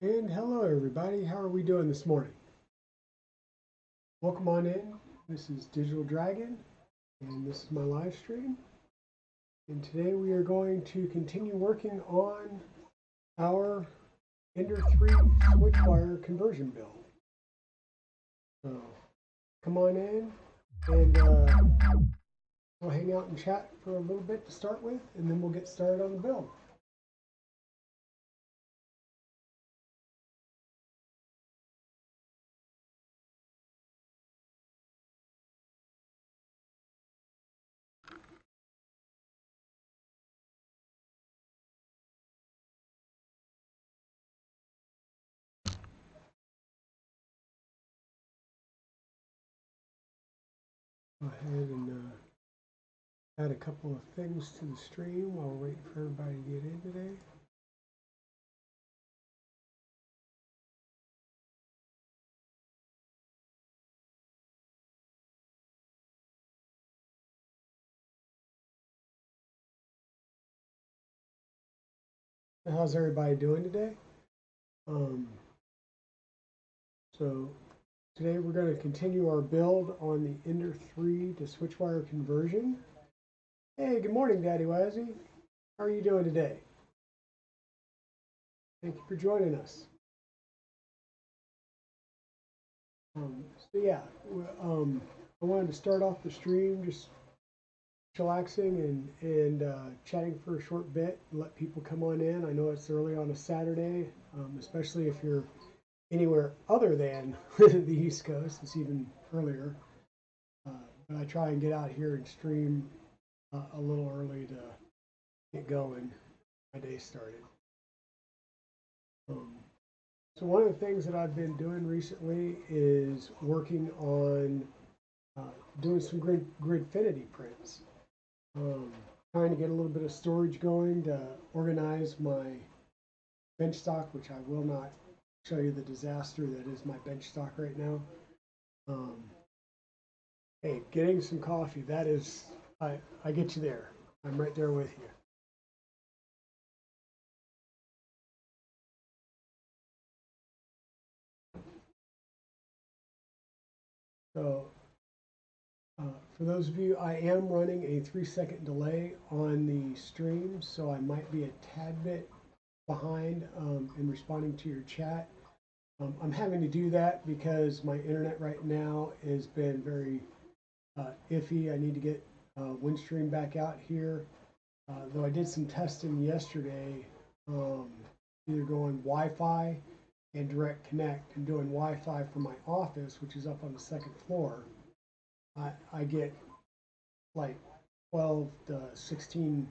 And hello everybody, how are we doing this morning? Welcome on in. This is Digital Dragon and this is my live stream. And today we are going to continue working on our Ender 3 Switchwire conversion build. So come on in and we'll hang out and chat for a little bit to start with, and then we'll get started on the build. Go ahead and add a couple of things to the stream while we're waiting for everybody to get in today. How's everybody doing today? So today we're going to continue our build on the Ender 3 to Switchwire conversion. Hey, good morning, Daddy Wazzy. How are you doing today? Thank you for joining us. So yeah, I wanted to start off the stream just chillaxing and chatting for a short bit and let people come on in. I know it's early on a Saturday, especially if you're anywhere other than the East Coast. It's even earlier. But I try and get out here and stream a little early to get going, my day started. So one of the things that I've been doing recently is working on doing some Gridfinity prints. Trying to get a little bit of storage going to organize my bench stock, which I will not show you the disaster that is my bench stock right now. Hey, getting some coffee, that is, I get you there. I'm right there with you. So for those of you, I am running a 3-second delay on the stream, so I might be a tad bit behind in responding to your chat. I'm having to do that because my internet right now has been very iffy. I need to get Windstream back out here. Though I did some testing yesterday, either going Wi-Fi and direct connect and doing Wi-Fi from my office, which is up on the second floor. I get like 12 to 16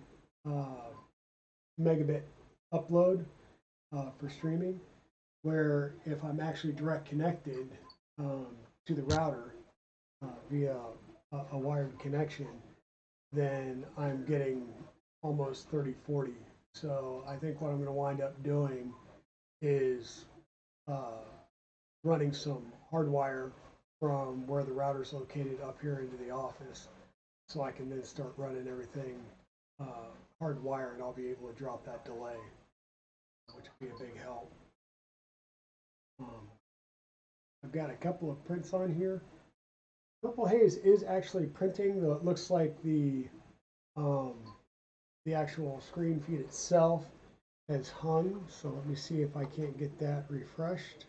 megabit upload for streaming, where if I'm actually direct connected to the router via a wired connection, then I'm getting almost 30, 40. So I think what I'm going to wind up doing is running some hardwire from where the router's located up here into the office, so I can then start running everything hardwire, and I'll be able to drop that delay, which will be a big help. I've got a couple of prints on here. Purple Haze is actually printing, though it looks like the actual screen feed itself has hung. So let me see if I can't get that refreshed.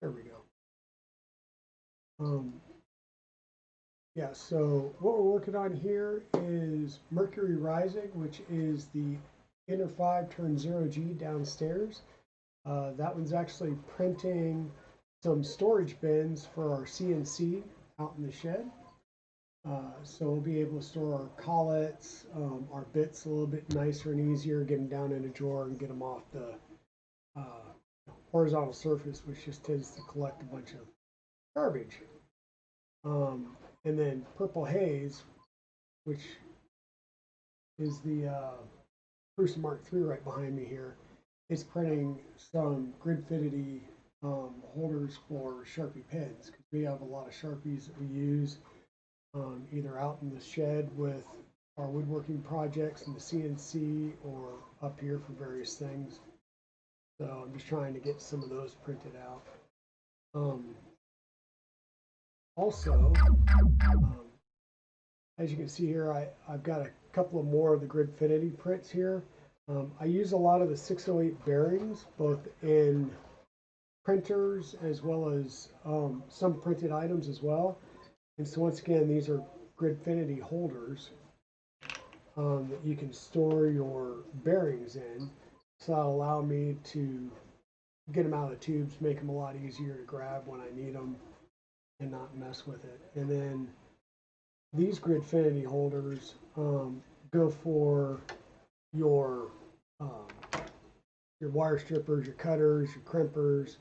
There we go. Yeah, so what we're working on here is Mercury Rising, which is the Ender 5 turn 0G downstairs. That one's actually printing some storage bins for our CNC out in the shed. So we'll be able to store our collets, our bits a little bit nicer and easier, get them down in a drawer and get them off the horizontal surface, which just tends to collect a bunch of garbage. And then purple haze, which is the Prusa Mark III right behind me here. It's printing some Gridfinity holders for Sharpie pens, because we have a lot of Sharpies that we use either out in the shed with our woodworking projects in the CNC or up here for various things. So I'm just trying to get some of those printed out. Also, as you can see here, I've got a couple of more of the Gridfinity prints here. I use a lot of the 608 bearings, both in printers as well as some printed items as well. And so once again, these are Gridfinity holders that you can store your bearings in. So that'll allow me to get them out of the tubes, make them a lot easier to grab when I need them and not mess with it. And then these Gridfinity holders go for your wire strippers, your cutters, your crimpers.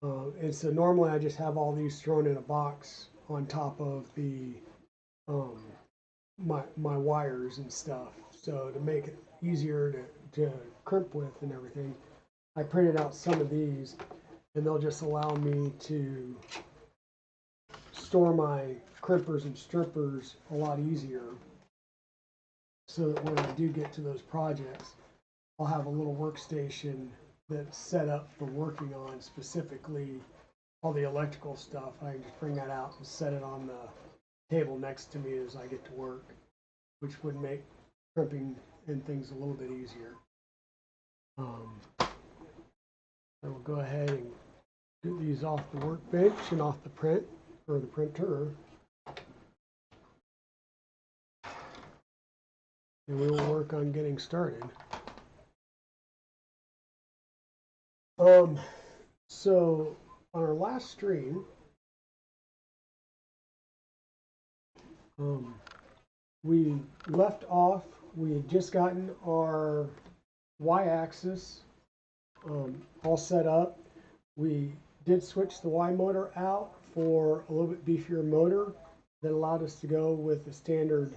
And so normally I just have all these thrown in a box on top of the my wires and stuff. So to make it easier to crimp with and everything, I printed out some of these, and they'll just allow me to store my crimpers and strippers a lot easier, so that when I do get to those projects, I'll have a little workstation that's set up for working on specifically all the electrical stuff. I can just bring that out and set it on the table next to me as I get to work, which would make crimping and things a little bit easier. I will go ahead and get these off the workbench and off the print or the printer, and we will work on getting started. So on our last stream, we left off, we had just gotten our Y-axis all set up. We did switch the Y motor out for a little bit beefier motor that allowed us to go with the standard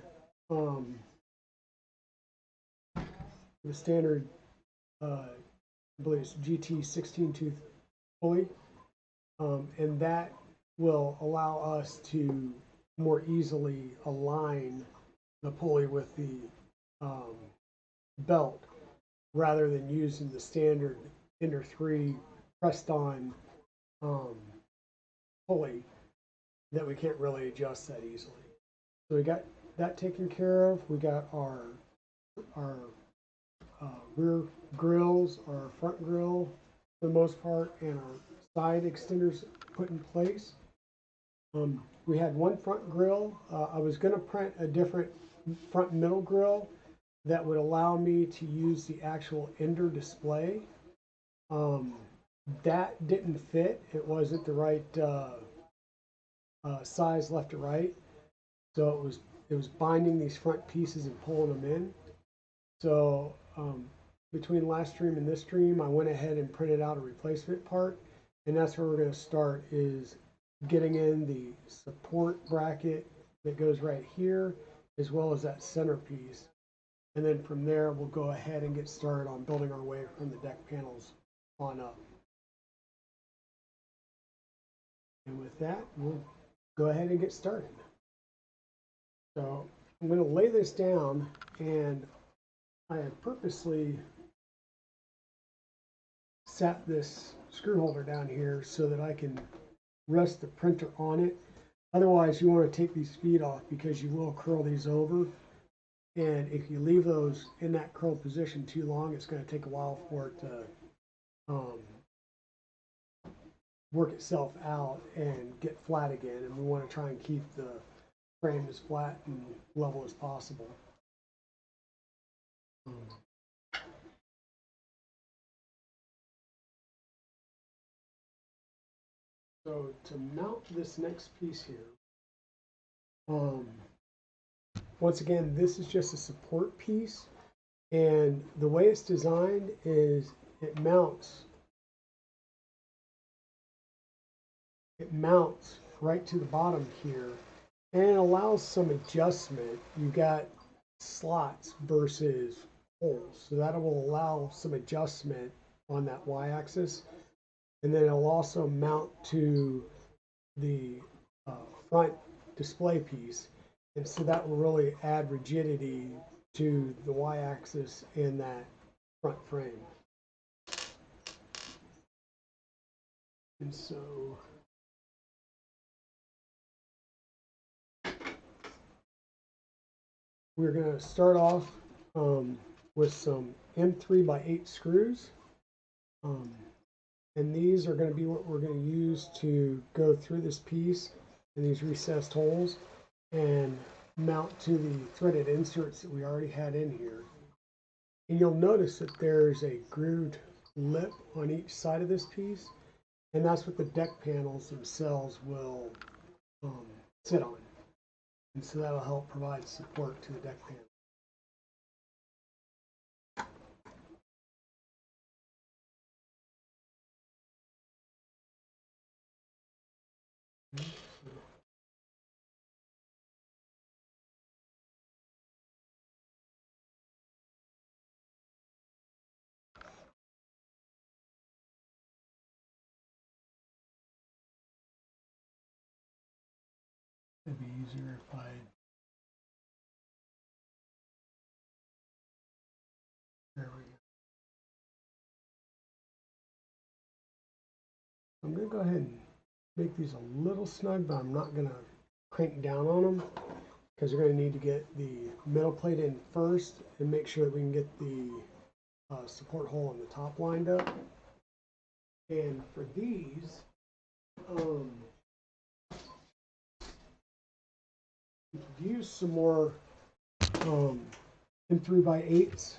I believe it's GT 16-tooth pulley, and that will allow us to more easily align the pulley with the belt, rather than using the standard Ender 3 pressed on pulley that we can't really adjust that easily. So we got that taken care of. We got our rear grills, our front grill for the most part, and our side extenders put in place. We had one front grill. I was going to print a different front middle grill that would allow me to use the actual Ender display. That didn't fit. It wasn't the right size left to right. So it was binding these front pieces and pulling them in. So between last stream and this stream, I went ahead and printed out a replacement part, and that's where we're going to start, is getting in the support bracket that goes right here, as well as that centerpiece. And then from there, we'll go ahead and get started on building our way from the deck panels on up. And with that, we'll go ahead and get started. So I'm going to lay this down, and I have purposely sat this screw holder down here so that I can rest the printer on it. Otherwise, you want to take these feet off, because you will curl these over. And if you leave those in that curled position too long, it's going to take a while for it to work itself out and get flat again. And we want to try and keep the frame as flat and level as possible. So to mount this next piece here, once again, this is just a support piece, and the way it's designed is it mounts it mounts right to the bottom here, and it allows some adjustment. You got slots versus holes, so that will allow some adjustment on that y-axis, and then it'll also mount to the front display piece, and so that will really add rigidity to the y-axis in that front frame. And so we're going to start off with some M3x8 screws. And these are going to be what we're going to use to go through this piece in these recessed holes and mount to the threaded inserts that we already had in here. And you'll notice that there's a grooved lip on each side of this piece, and that's what the deck panels themselves will sit on. And so that'll help provide support to the deck panel. It'd be easier if there we go. I'm going to go ahead and make these a little snug, but I'm not going to crank down on them because you're going to need to get the metal plate in first and make sure that we can get the support hole on the top lined up. And for these, we could use some more M3x8s,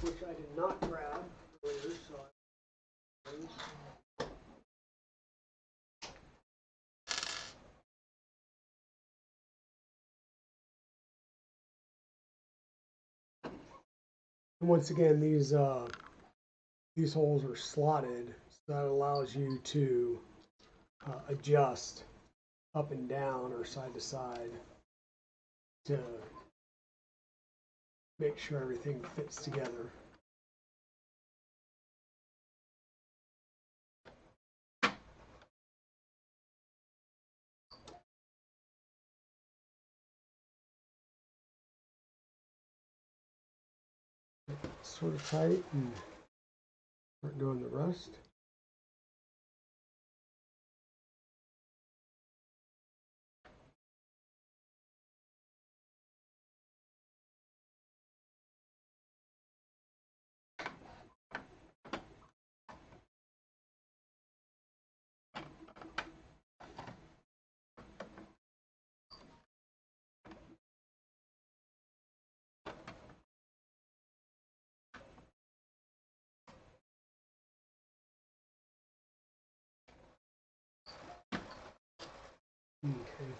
which I did not grab earlier, so and once again, these holes are slotted, so that allows you to adjust up and down or side to side to make sure everything fits together. Sort of tight and start doing the rest. Okay.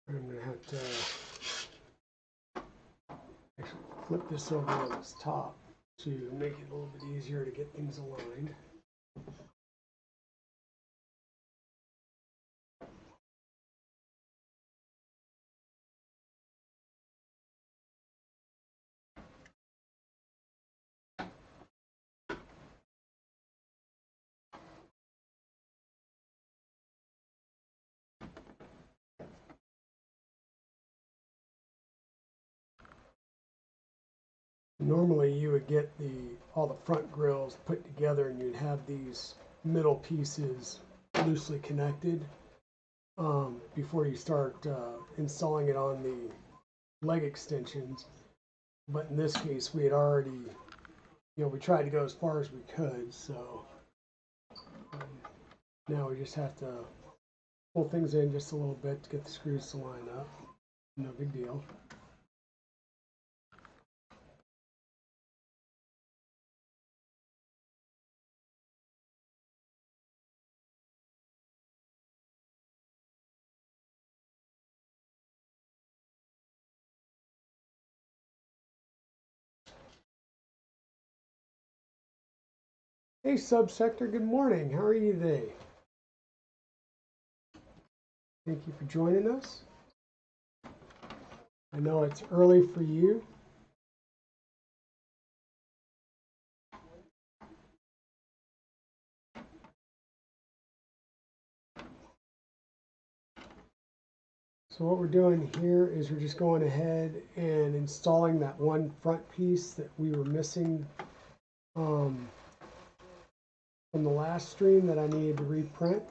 I'm going to have to actually flip this over on this top to make it a little bit easier to get things aligned. Normally you would get all the front grills put together and you'd have these middle pieces loosely connected before you start installing it on the leg extensions. But in this case we had already, we tried to go as far as we could, so now we just have to pull things in just a little bit to get the screws to line up. No big deal. Hey subsector, good morning. How are you today? Thank you for joining us. I know it's early for you. So what we're doing here is we're just going ahead and installing that one front piece that we were missing from the last stream that I needed to reprint.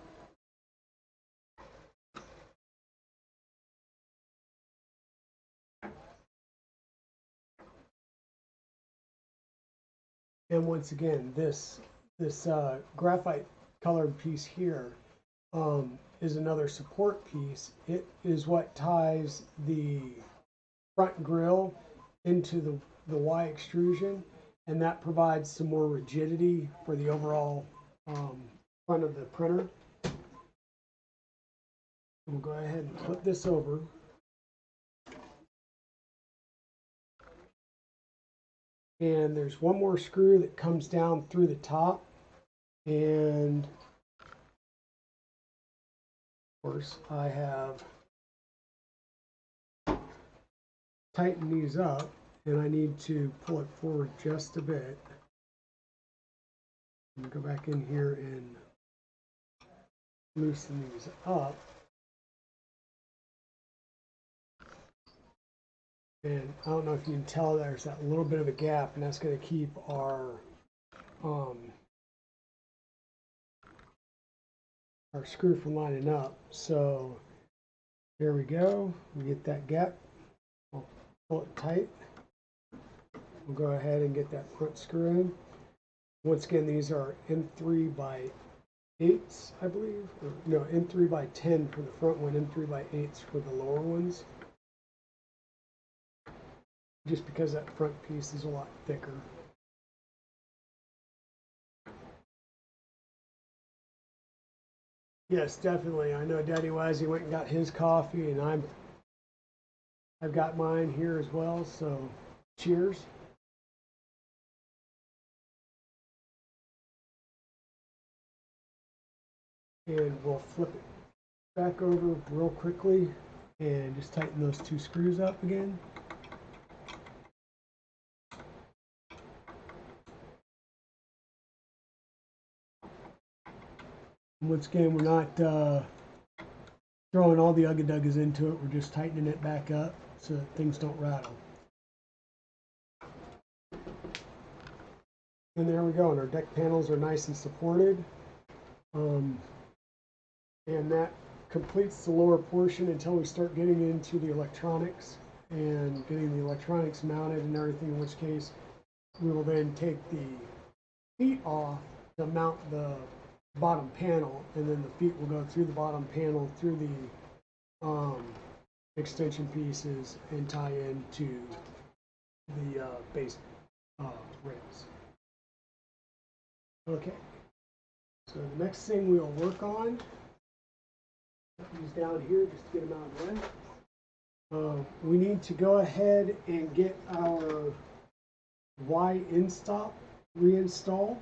And once again, this graphite colored piece here is another support piece. It is what ties the front grille into the Y extrusion, and that provides some more rigidity for the overall front of the printer. We'll go ahead and flip this over. And there's one more screw that comes down through the top, and of course I have tightened these up, and I need to pull it forward just a bit. I'm going to go back in here and loosen these up. And I don't know if you can tell, there's that little bit of a gap, and that's going to keep our screw from lining up. So there we go. We get that gap. I'll pull it tight. We'll go ahead and get that front screw in. Once again, these are M3 by 8s, I believe. Or, no, M3 by 10 for the front one, M3 by 8s for the lower ones. Just because that front piece is a lot thicker. Yes, definitely. I know Daddy Wazzy went and got his coffee, and I've got mine here as well, so cheers. And we'll flip it back over real quickly and just tighten those two screws up again. And once again, we're not throwing all the ugga-duggas into it. We're just tightening it back up so that things don't rattle. And there we go. And our deck panels are nice and supported. And that completes the lower portion until we start getting into the electronics and getting the electronics mounted and everything, in which case we will then take the feet off to mount the bottom panel, and then the feet will go through the bottom panel, through the extension pieces, and tie into the base rails. Okay, so the next thing we'll work on, put these down here just to get them out of the way. We need to go ahead and get our Y in-stop reinstalled.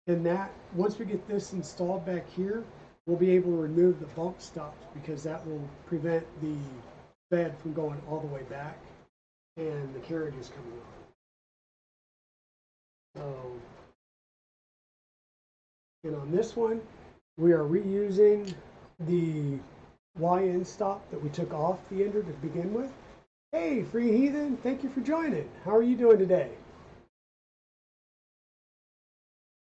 And that, once we get this installed back here, we'll be able to remove the bump stops, because that will prevent the bed from going all the way back and the carriages coming on. So, and on this one, we are reusing the Y-in stop that we took off the ender to begin with. Hey, Free Heathen, thank you for joining. How are you doing today?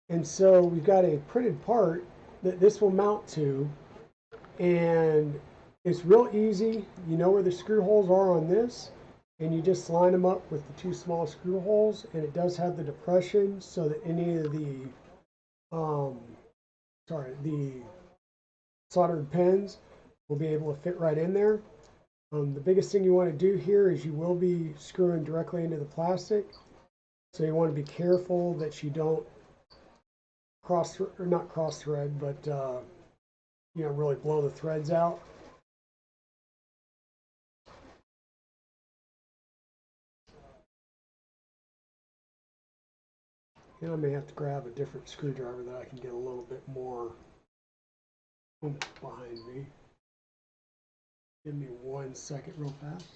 And so we've got a printed part that this will mount to, and it's real easy. You know where the screw holes are on this, and you just line them up with the two small screw holes, and it does have the depression so that any of the the soldered pins will be able to fit right in there. The biggest thing you want to do here is you will be screwing directly into the plastic, so you want to be careful that you don't not cross thread, but you know, really blow the threads out. And I may have to grab a different screwdriver that I can get a little bit more oomph behind me. Give me 1 second real fast.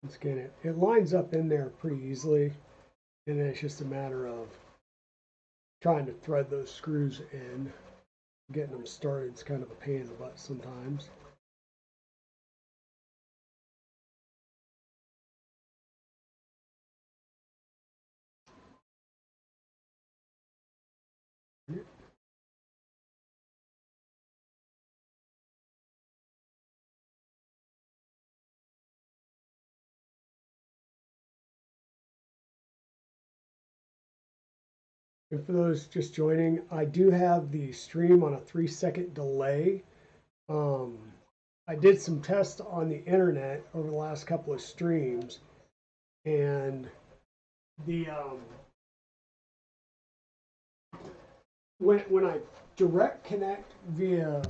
Once again, it lines up in there pretty easily, and then it's just a matter of trying to thread those screws in. Getting them started is kind of a pain in the butt sometimes. And for those just joining, I do have the stream on a 3-second delay. I did some tests on the internet over the last couple of streams, and the when I direct connect via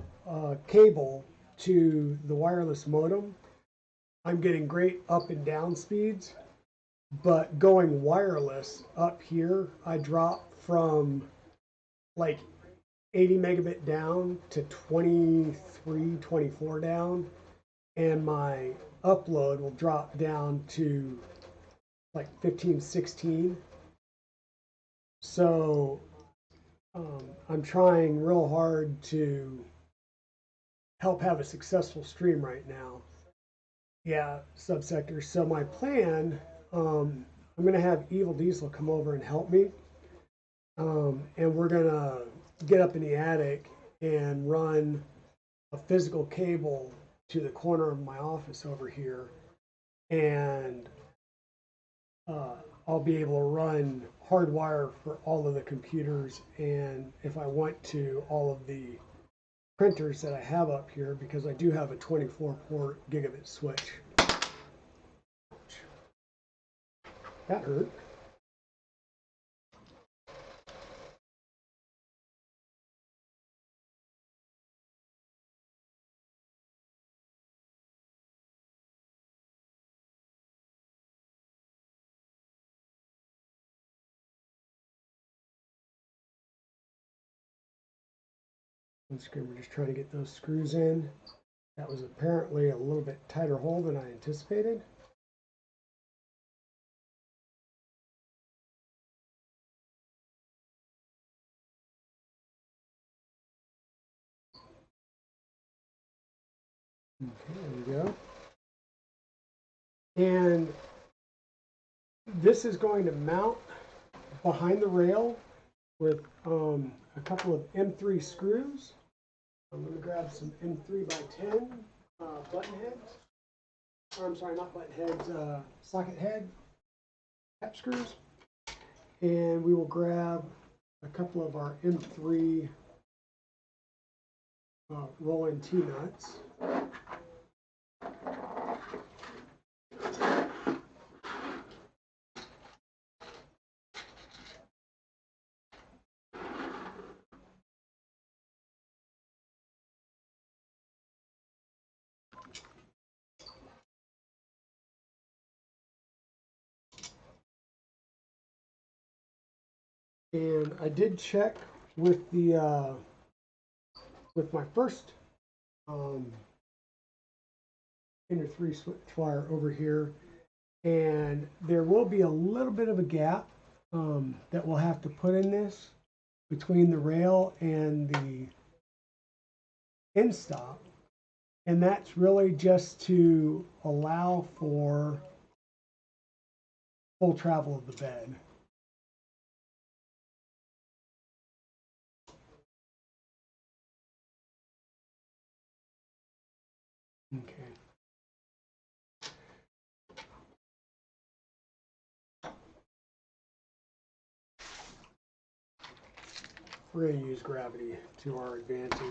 cable to the wireless modem, I'm getting great up and down speeds. But going wireless up here, I drop from like 80 megabit down to 23, 24 down, and my upload will drop down to like 15, 16. So I'm trying real hard to help have a successful stream right now. Yeah, subsector. So my plan, I'm going to have Evil Diesel come over and help me. And we're going to get up in the attic and run a physical cable to the corner of my office over here. And I'll be able to run hardwire for all of the computers, and if I want to, all of the printers that I have up here, because I do have a 24-port gigabit switch. That hurt. Once again, we're just trying to get those screws in. That was apparently a little bit tighter hole than I anticipated. Okay, there we go. And this is going to mount behind the rail with a couple of M3 screws. I'm going to grab some M3 by 10 button heads. Or I'm sorry, not button heads, socket head cap screws. And we will grab a couple of our M3 roll-in T-nuts. And I did check with the with my first inner 3 Switchwire over here, and there will be a little bit of a gap that we'll have to put in this between the rail and the end stop, and that's really just to allow for full travel of the bed. Okay. We're going to use gravity to our advantage.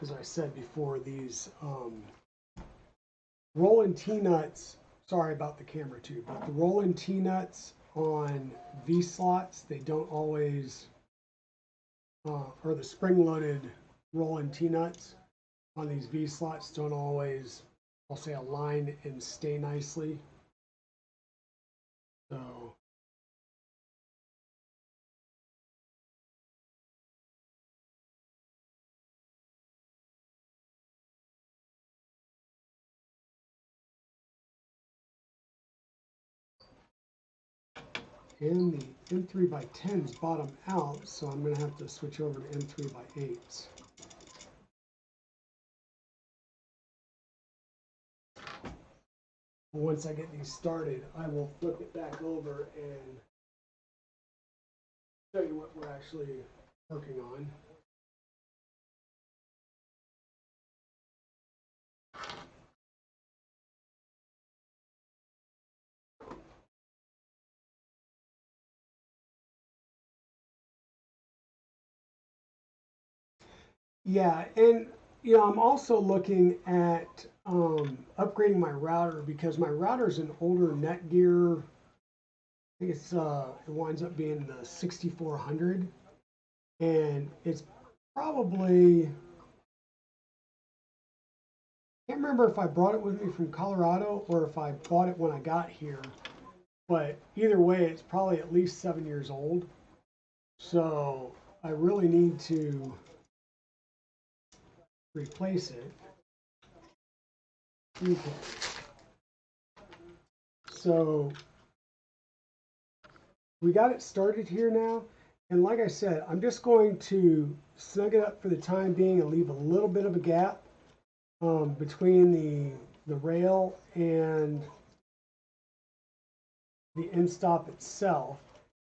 As I said before, these roll-in T-nuts, sorry about the camera too, but the roll-in T-nuts on V-slots, they don't always or the spring-loaded roll-in T-nuts on these V-slots don't always, I'll say, align and stay nicely. So and the M3x10 is bottom out, so I'm going to have to switch over to M3x8s. Once I get these started, I will flip it back over and show you what we're actually working on. Yeah, and I'm also looking at upgrading my router because my router's an older Netgear. I think it winds up being the 6400, and it's probably, can't remember if I brought it with me from Colorado or if I bought it when I got here, but either way, it's probably at least 7 years old. So I really need to replace it. Okay. So we got it started here now. And like I said, I'm just going to snug it up for the time being and leave a little bit of a gap between the rail and the end stop itself.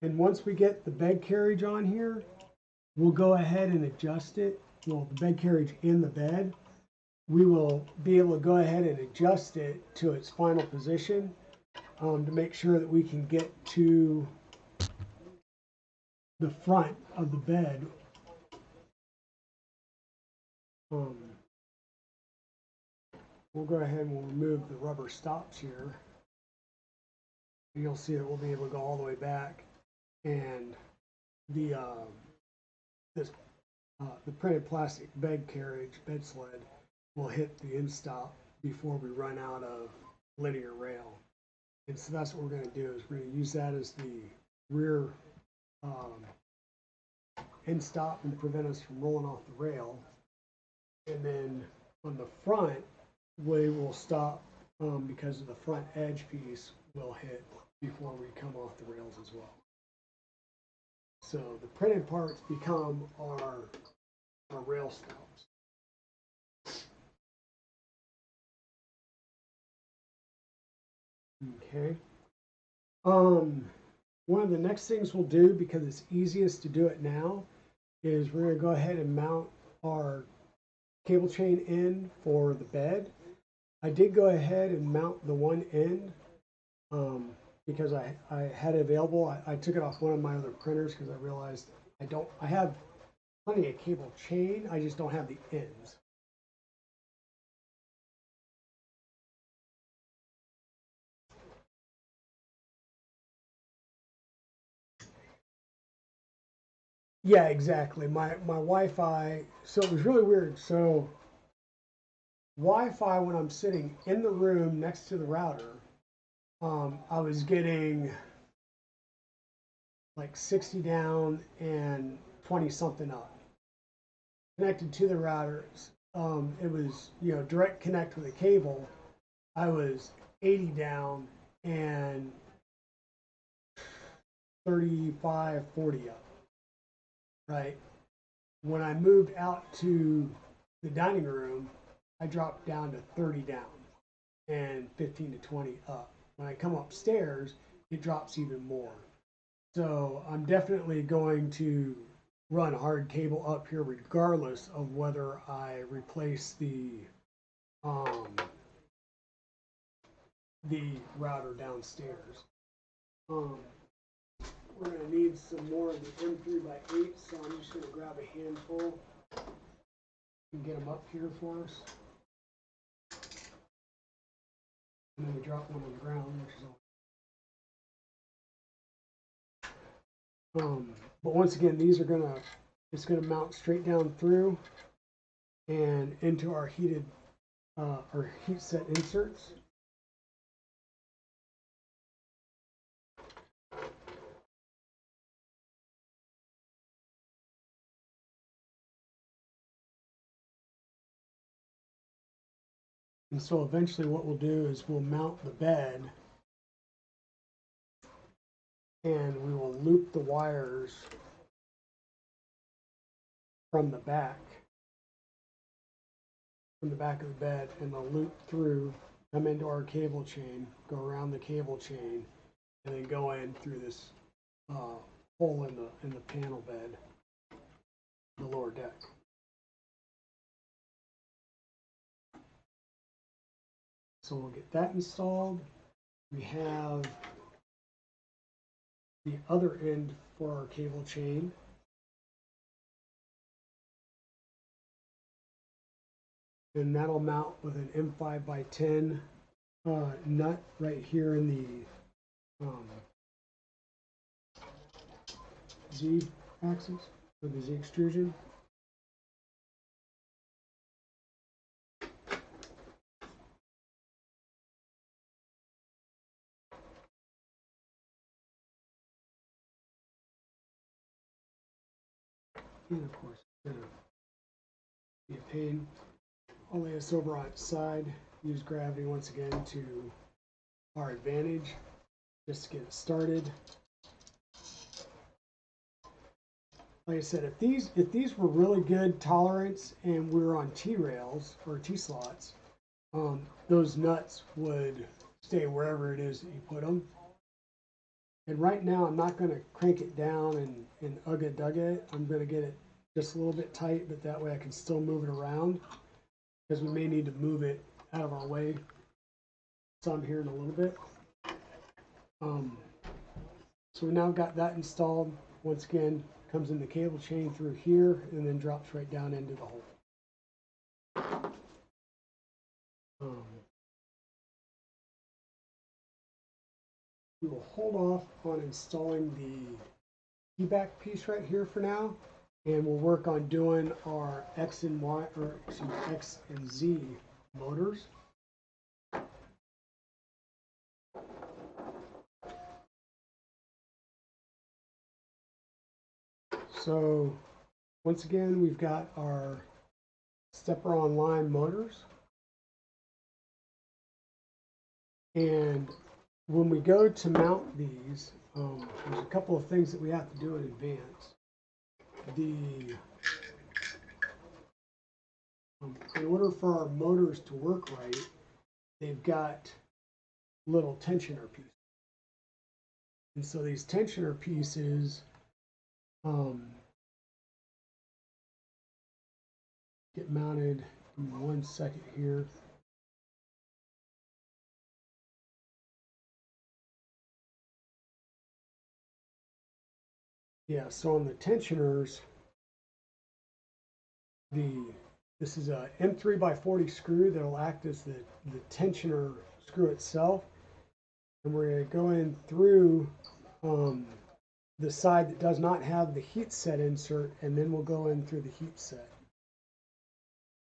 And once we get the bed carriage on here, we'll go ahead and adjust it. Well, the bed carriage in the bed, we will be able to go ahead and adjust it to its final position to make sure that we can get to the front of the bed. We'll go ahead and we'll remove the rubber stops here. You'll see that we'll be able to go all the way back, and the printed plastic bed carriage, bed sled, will hit the end stop before we run out of linear rail. And so that's what we're going to do, is we're going to use that as the rear end stop and prevent us from rolling off the rail. And then on the front, we will stop because of the front edge piece will hit before we come off the rails as well. So the printed parts become our rail stops. Okay. One of the next things we'll do, because it's easiest to do it now, is we're going to go ahead and mount our cable chain in for the bed. I did go ahead and mount the one end because I had it available. I took it off one of my other printers because I realized I have plenty of cable chain, I just don't have the ends. Yeah, exactly. My Wi-Fi, so it was really weird. So Wi-Fi, when I'm sitting in the room next to the router, I was getting like 60 down and 20 something up. Connected to the routers, it was, direct connect with a cable. I was 80 down and 35, 40 up, right? When I moved out to the dining room, I dropped down to 30 down and 15 to 20 up. When I come upstairs, it drops even more. So I'm definitely going to run hard cable up here regardless of whether I replace the router downstairs. We're going to need some more of the M3x8, so I'm just going to grab a handful and get them up here for us. And then we drop one on the ground, which is all. But once again, these are going to It's going to mount straight down through and into our heat set inserts. And so eventually what we'll do is we'll mount the bed and we will loop the wires from the back of the bed, and they'll loop through, come into our cable chain, go around the cable chain, and then go in through this hole in the panel bed, the lower deck. So we'll get that installed. We have the other end for our cable chain. And that'll mount with an M5x10 nut right here in the Z axis, or the Z extrusion. And of course, it's going to be a pain. I'll lay this over on its side, use gravity once again to our advantage, just to get it started. Like I said, if these were really good tolerance and we were on T-rails or T-slots, those nuts would stay wherever it is that you put them. And right now I'm not going to crank it down and ugga-dugga it. I'm going to get it just a little bit tight, but that way I can still move it around, because we may need to move it out of our way some here in a little bit. So we now got that installed. Once again, comes in the cable chain through here and then drops right down into the hole. We will hold off on installing the keyback piece right here for now, and we'll work on doing our X and Z motors. So once again, we've got our stepper online motors, and when we go to mount these, there's a couple of things that we have to do in advance. In order for our motors to work right, they've got little tensioner pieces. And so these tensioner pieces get mounted. Give me 1 second here. Yeah, so on the tensioners, this is a M3x40 screw that'll act as the tensioner screw itself. And we're going to go in through the side that does not have the heat set insert, and then we'll go in through the heat set.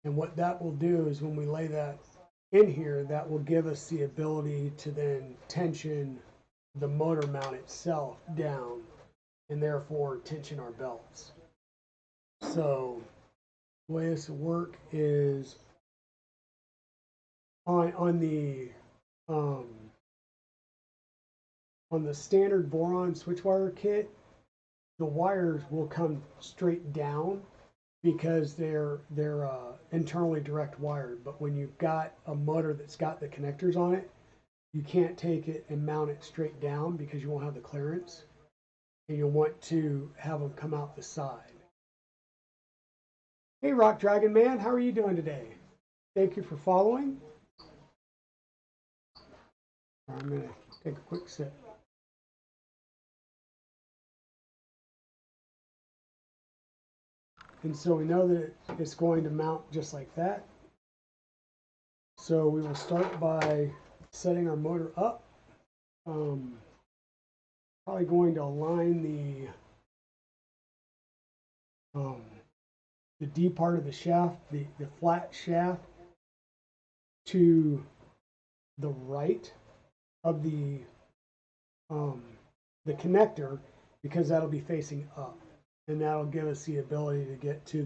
And what that will do is when we lay that in here, that will give us the ability to then tension the motor mount itself down, and therefore tension our belts. So the way this will work is on the standard Voron Switchwire kit, the wires will come straight down because they're internally direct wired. But when you've got a motor that's got the connectors on it, you can't take it and mount it straight down because you won't have the clearance, and you'll want to have them come out the side. Hey, Rock Dragon Man, how are you doing today? Thank you for following. I'm going to take a quick sip. And so we know that it's going to mount just like that. So we will start by setting our motor up. Probably going to align the D part of the shaft, the flat shaft, to the right of the connector, because that'll be facing up, and that'll give us the ability to get to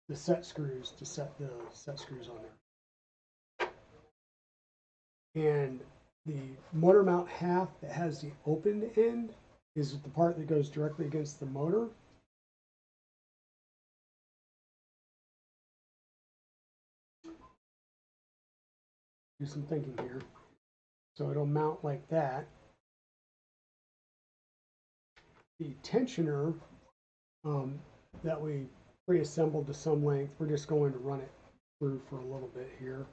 the set screws, to set the set screws on there. And the motor mount half that has the open end is the part that goes directly against the motor. Do some thinking here. So it'll mount like that. The tensioner that we pre-assembled to some length, we're just going to run it through for a little bit here.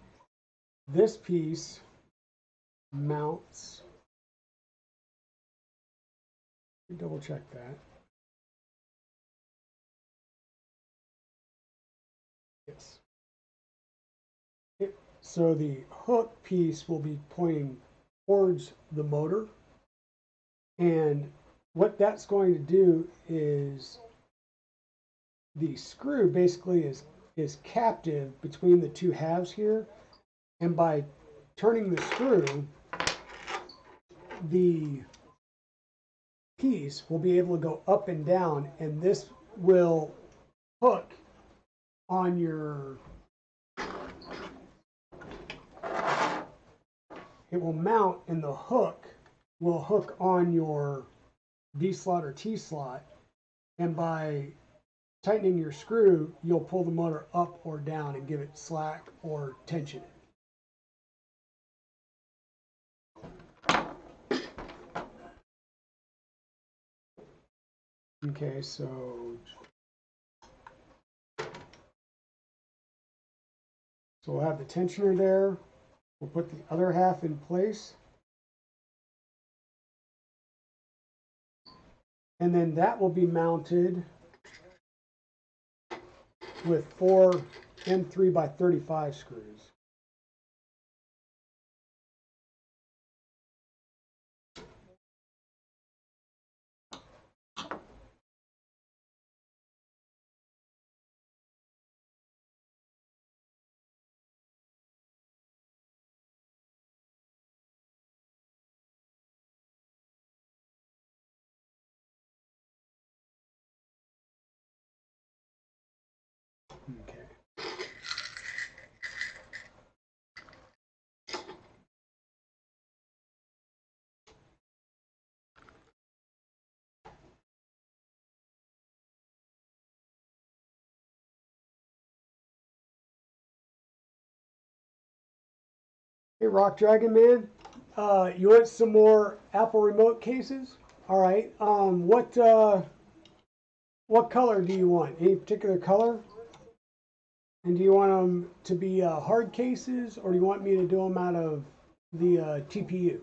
This piece mounts, double check that. Yes. So the hook piece will be pointing towards the motor, and what that's going to do is the screw basically is captive between the two halves here, and by turning the screw, the piece will be able to go up and down, and this will hook on your, it will mount, and the hook will hook on your D slot or T slot, and by tightening your screw, you'll pull the motor up or down and give it slack or tension it. Okay, so we'll have the tensioner there. We'll put the other half in place. And then that will be mounted with 4 M3x35 screws. Okay. Hey, Rock Dragon Man, you want some more Apple remote cases? All right. What color do you want? Any particular color? And do you want them to be hard cases, or do you want me to do them out of the TPU?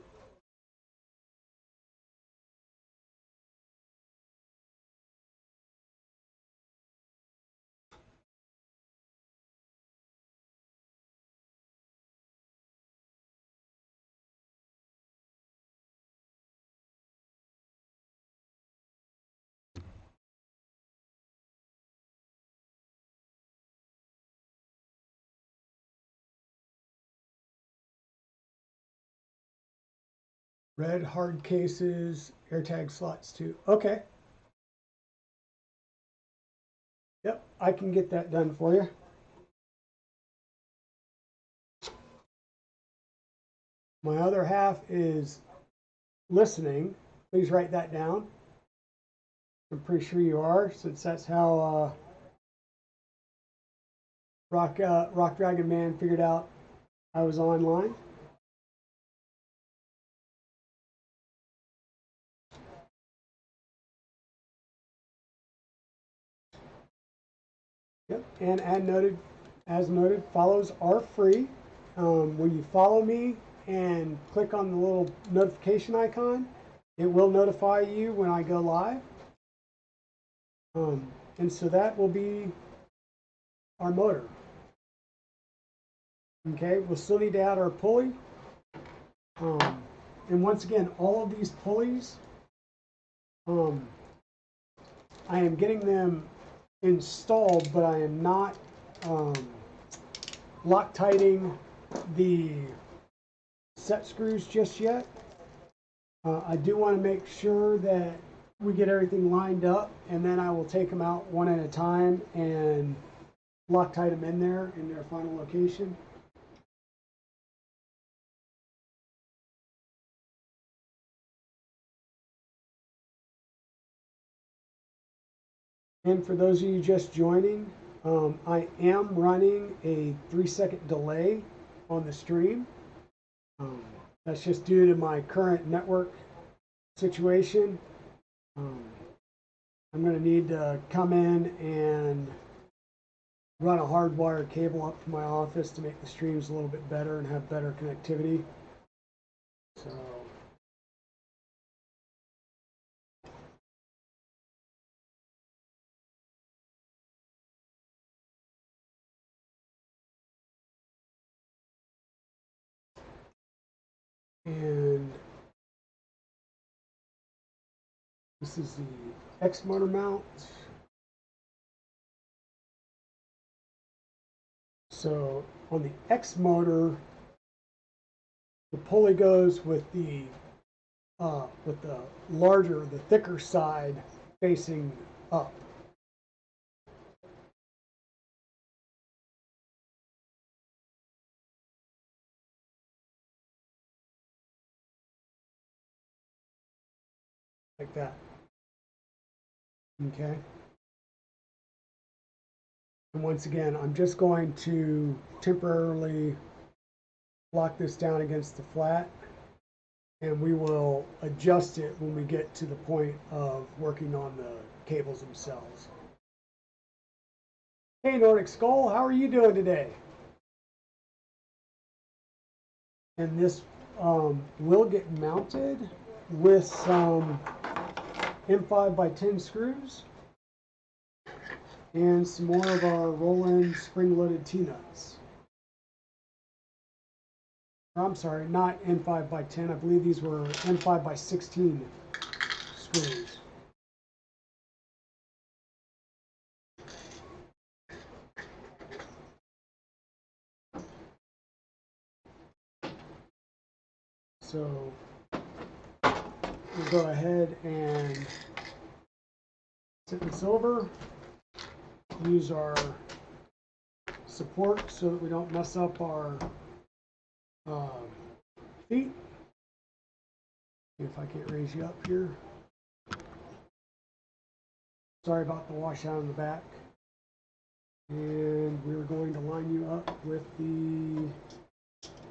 Red hard cases, AirTag slots too. Okay. Yep, I can get that done for you. My other half is listening. Please write that down. I'm pretty sure you are, since that's how Rock Dragon Man figured out I was online. Yep, and as noted, follows are free. When you follow me and click on the little notification icon, it will notify you when I go live. And so that will be our motor. Okay, we'll still need to add our pulley. And once again, all of these pulleys I am getting them installed, but I am not Loctiting the set screws just yet. I do want to make sure that we get everything lined up, and then I will take them out one at a time and Loctite them in there in their final location. And for those of you just joining, I am running a 3-second delay on the stream. That's just due to my current network situation. I'm going to need to come in and run a hardwired cable up to my office to make the streams a little bit better and have better connectivity. So and this is the X motor mount. So on the X motor, the pulley goes with the larger, the thicker side facing up. Like that. Okay. And once again, I'm just going to temporarily lock this down against the flat, and we will adjust it when we get to the point of working on the cables themselves. Hey Nordic Skull, how are you doing today? And this will get mounted with some M5x10 screws and some more of our roll-in spring-loaded T-nuts. I'm sorry, not M5x10. I believe these were M5x16 screws. So we'll go ahead and set this over. Use our support so that we don't mess up our feet. See if I can't raise you up here. Sorry about the washout in the back. And we're going to line you up with the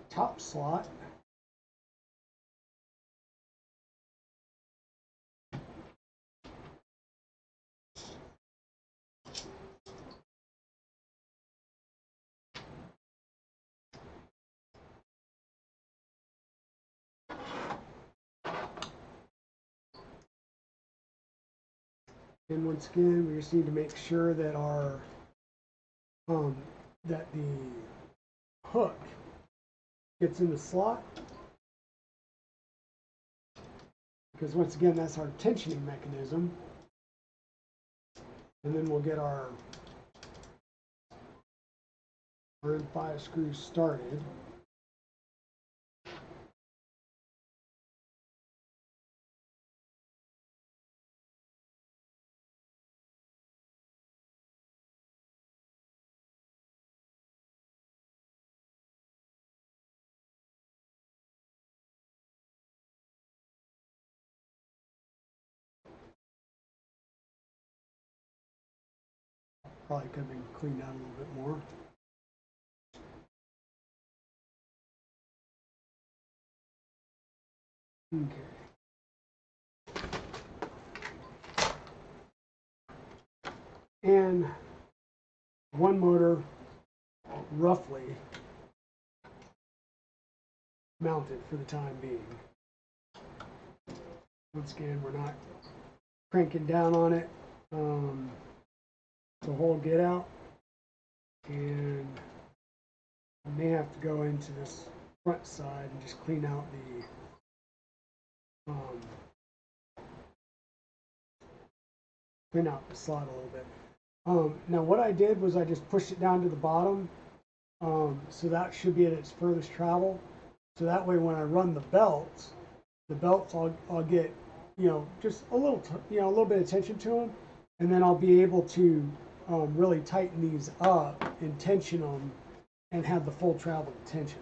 top slot. And once again, we just need to make sure that our that the hook gets in the slot, because once again, that's our tensioning mechanism. And then we'll get our M5 screws started. Probably could have been cleaned out a little bit more. Okay. And one motor roughly mounted for the time being. Once again, we're not cranking down on it. The whole get out, and I may have to go into this front side and just clean out thin out the slot a little bit. Now what I did was I just pushed it down to the bottom, so that should be at its furthest travel. So that way when I run the belts I'll get, just a little, a little bit of tension to them, and then I'll be able to really tighten these up and tension them and have the full travel tension.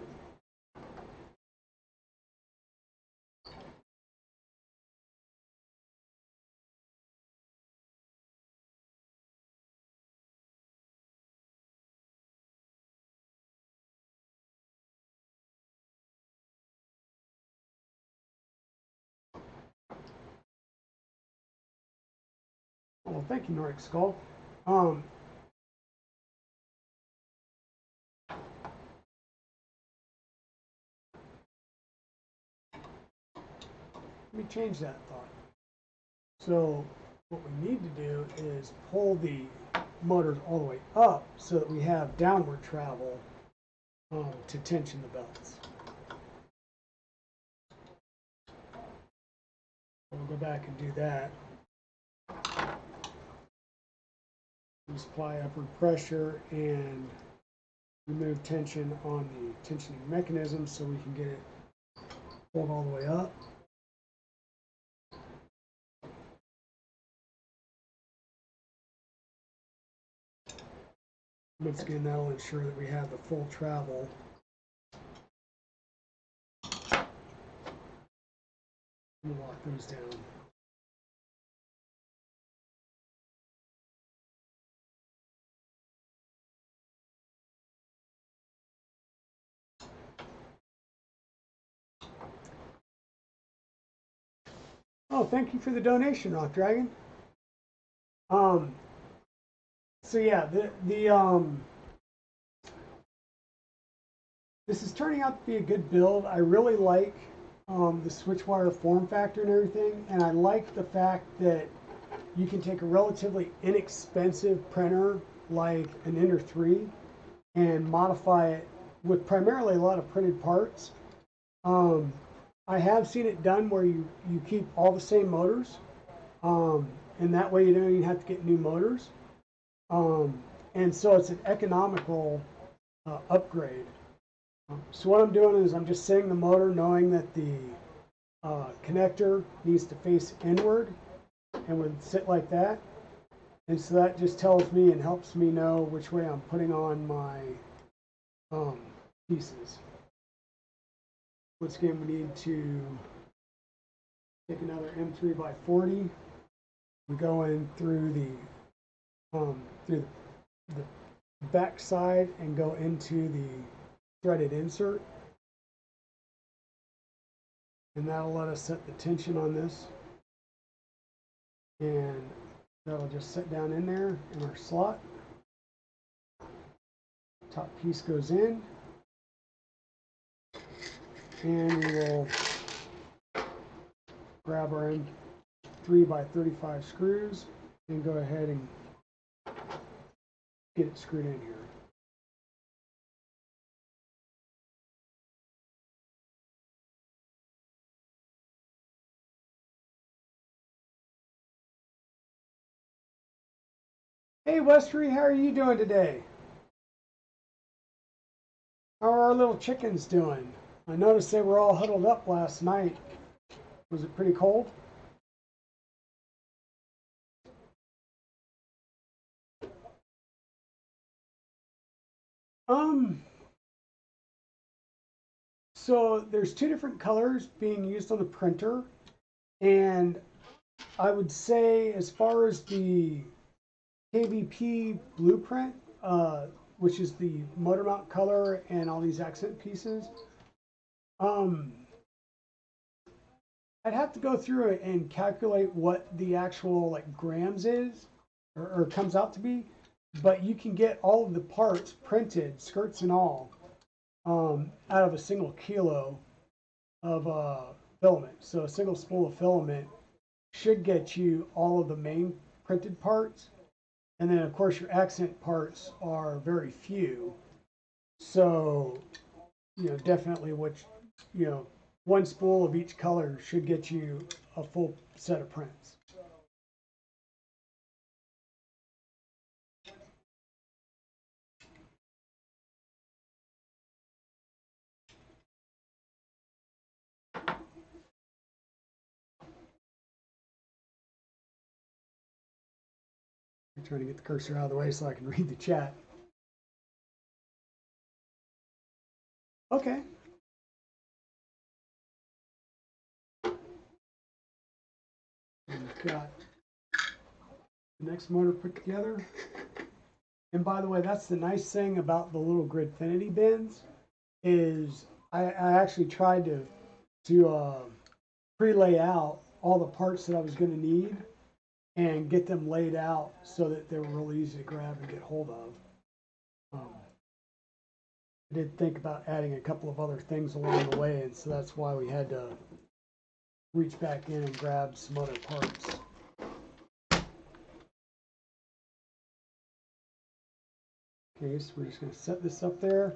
Well, thank you, Nordic Skull. Let me change that thought. So what we need to do is pull the motors all the way up so that we have downward travel to tension the belts. We'll go back and do that. Just apply upward pressure and remove tension on the tensioning mechanism so we can get it pulled all the way up. Once again, that will ensure that we have the full travel. We'll lock those down. Oh, thank you for the donation, Rock Dragon. So yeah, this is turning out to be a good build. I really like the Switchwire form factor and everything, and I like the fact that you can take a relatively inexpensive printer like an Ender 3 and modify it with primarily a lot of printed parts. I have seen it done where you keep all the same motors, and that way you don't even have to get new motors. And so it's an economical upgrade. So what I'm doing is I'm just setting the motor knowing that the connector needs to face inward and would sit like that. And so that just tells me and helps me know which way I'm putting on my pieces. Once again, we need to take another M3x40. We go in through the back side and go into the threaded insert. And that'll let us set the tension on this. And that'll just sit down in there in our slot. Top piece goes in. And we will grab our 3x35 screws and go ahead and get it screwed in here. Hey Westery, how are you doing today? How are our little chickens doing? I noticed they were all huddled up last night. Was it pretty cold? So there's two different colors being used on the printer, and I would say as far as the KVP blueprint, which is the motor mount color and all these accent pieces, I'd have to go through it and calculate what the actual grams is or comes out to be, but you can get all of the parts printed, skirts and all, out of a single kilo of filament. So a single spool of filament should get you all of the main printed parts. And then of course your accent parts are very few. So, definitely one spool of each color should get you a full set of prints. I'm trying to get the cursor out of the way so I can read the chat. Okay. And we've got the next motor put together. And by the way, that's the nice thing about the little Gridfinity bins is I actually tried to pre-lay out all the parts that I was going to need and get them laid out so that they were really easy to grab and get hold of. I did think about adding a couple of other things along the way, and so that's why we had to reach back in and grab some other parts. Okay, so we're just going to set this up there.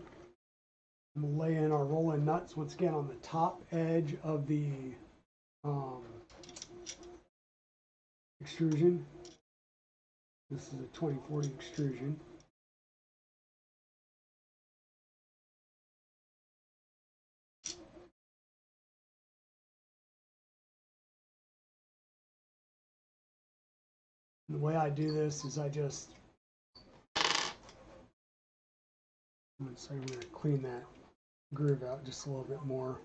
We'll lay in our roll-in nuts once again on the top edge of the extrusion. This is a 2040 extrusion. And the way I do this is I just, I'm going to clean that groove out just a little bit more.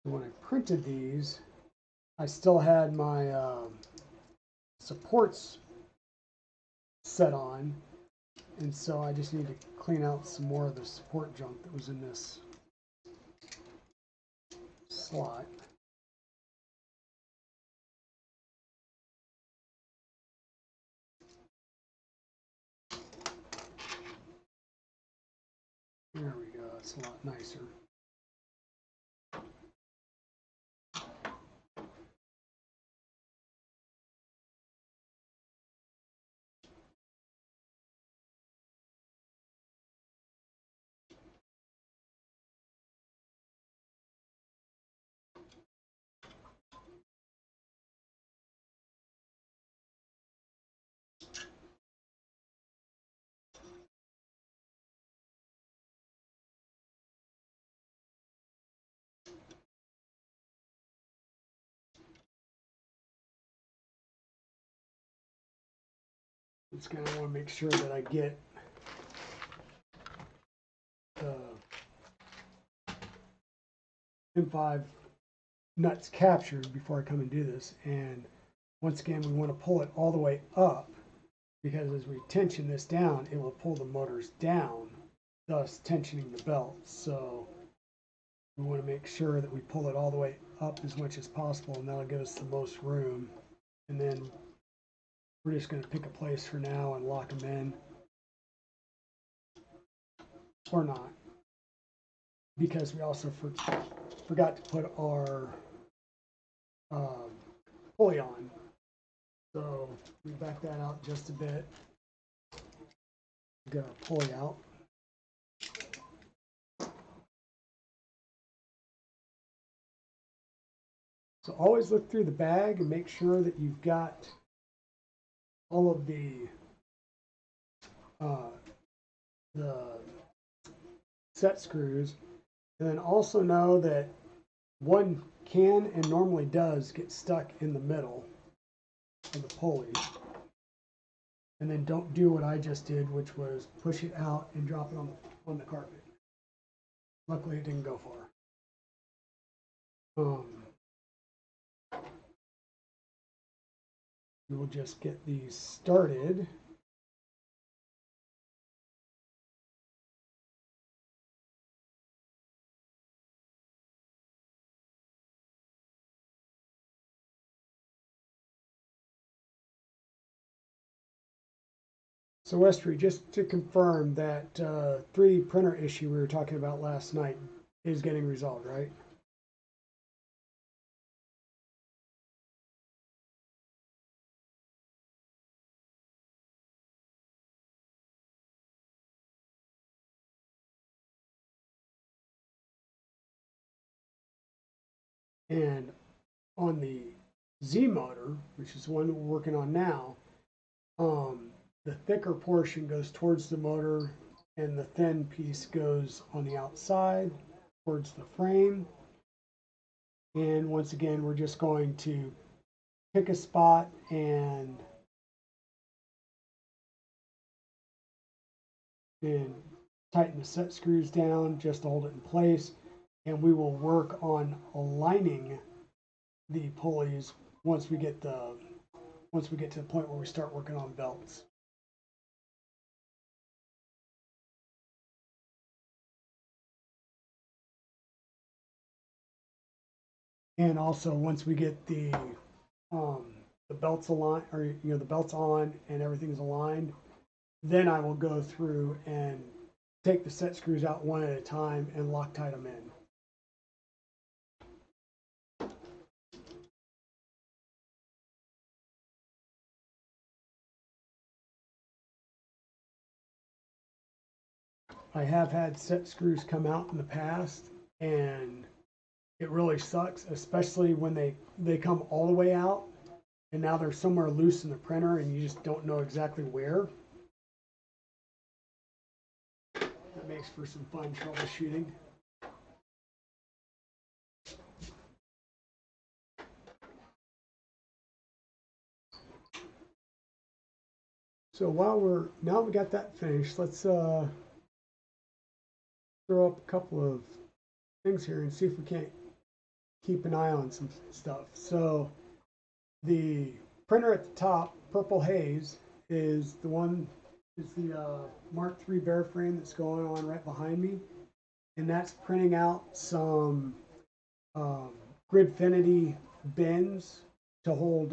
When I printed these, I still had my supports set on, and so I just need to clean out some more of the support junk that was in this slot. There we go, that's a lot nicer. Just kind of want to make sure that I get the M5 nuts captured before I come and do this. And once again, we want to pull it all the way up, because as we tension this down, it will pull the motors down, thus tensioning the belt. So we want to make sure that we pull it all the way up as much as possible, and that'll give us the most room. And then we're just going to pick a place for now and lock them in, or not, because we also forgot to put our pulley on. So we back that out just a bit. Get our pulley out. So always look through the bag and make sure that you've got all of the set screws, and then also know that one can and normally does get stuck in the middle of the pulley. And then don't do what I just did, which was push it out and drop it on the carpet. Luckily, it didn't go far. We will just get these started. So Westry, just to confirm that 3D printer issue we were talking about last night is getting resolved, right? And on the Z motor, which is the one that we're working on now, the thicker portion goes towards the motor and the thin piece goes on the outside towards the frame. And once again, we're just going to pick a spot and and tighten the set screws down just to hold it in place. And we will work on aligning the pulleys once we get to the point where we start working on belts. And also once we get the belts aligned, or the belts on and everything's aligned, then I will go through and take the set screws out one at a time and Loctite them in. I have had set screws come out in the past, and it really sucks, especially when they come all the way out and now they're somewhere loose in the printer and you just don't know exactly where. That makes for some fun troubleshooting. So now we got that finished, let's throw up a couple of things here and see if we can't keep an eye on some stuff. So the printer at the top, Purple Haze, is the Mark III bear frame that's going on right behind me, and that's printing out some Gridfinity bins to hold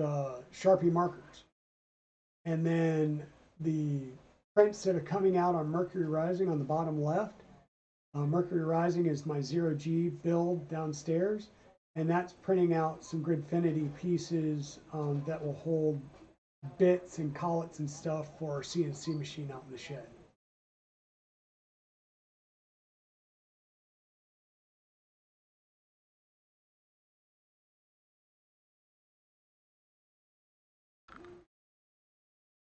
Sharpie markers. And then the prints that are coming out on Mercury Rising on the bottom left, Mercury Rising is my 0G build downstairs, and that's printing out some Gridfinity pieces that will hold bits and collets and stuff for our CNC machine out in the shed.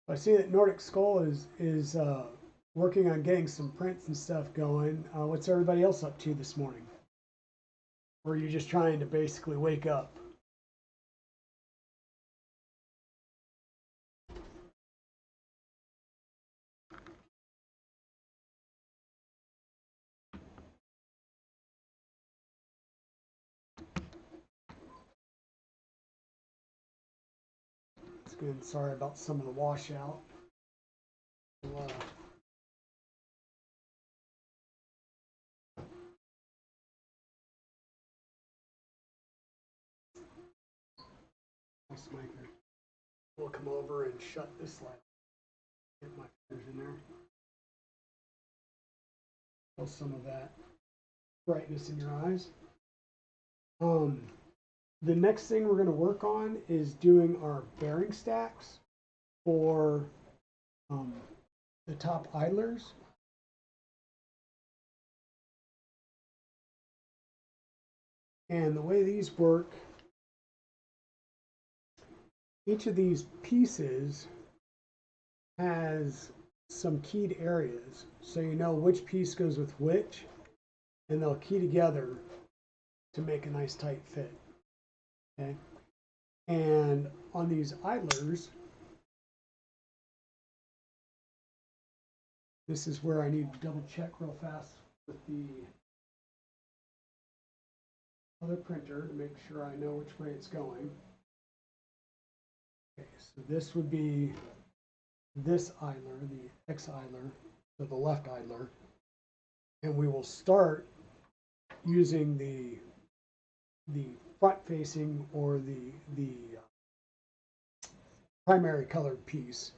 I see that Nordic Skull is working on getting some prints and stuff going. What's everybody else up to this morning? Or are you just trying to basically wake up? It's good. Sorry about some of the washout. We'll come over and shut this light. Get my fingers in there. Feel some of that brightness in your eyes. The next thing we're going to work on is doing our bearing stacks for the top idlers. And the way these work, each of these pieces has some keyed areas, so you know which piece goes with which, and they'll key together to make a nice tight fit. Okay, and on these idlers, this is where I need to double check real fast with the other printer to make sure I know which way it's going. Okay, so this would be this idler, the X idler, so the left idler, and we will start using the front facing or the primary colored piece.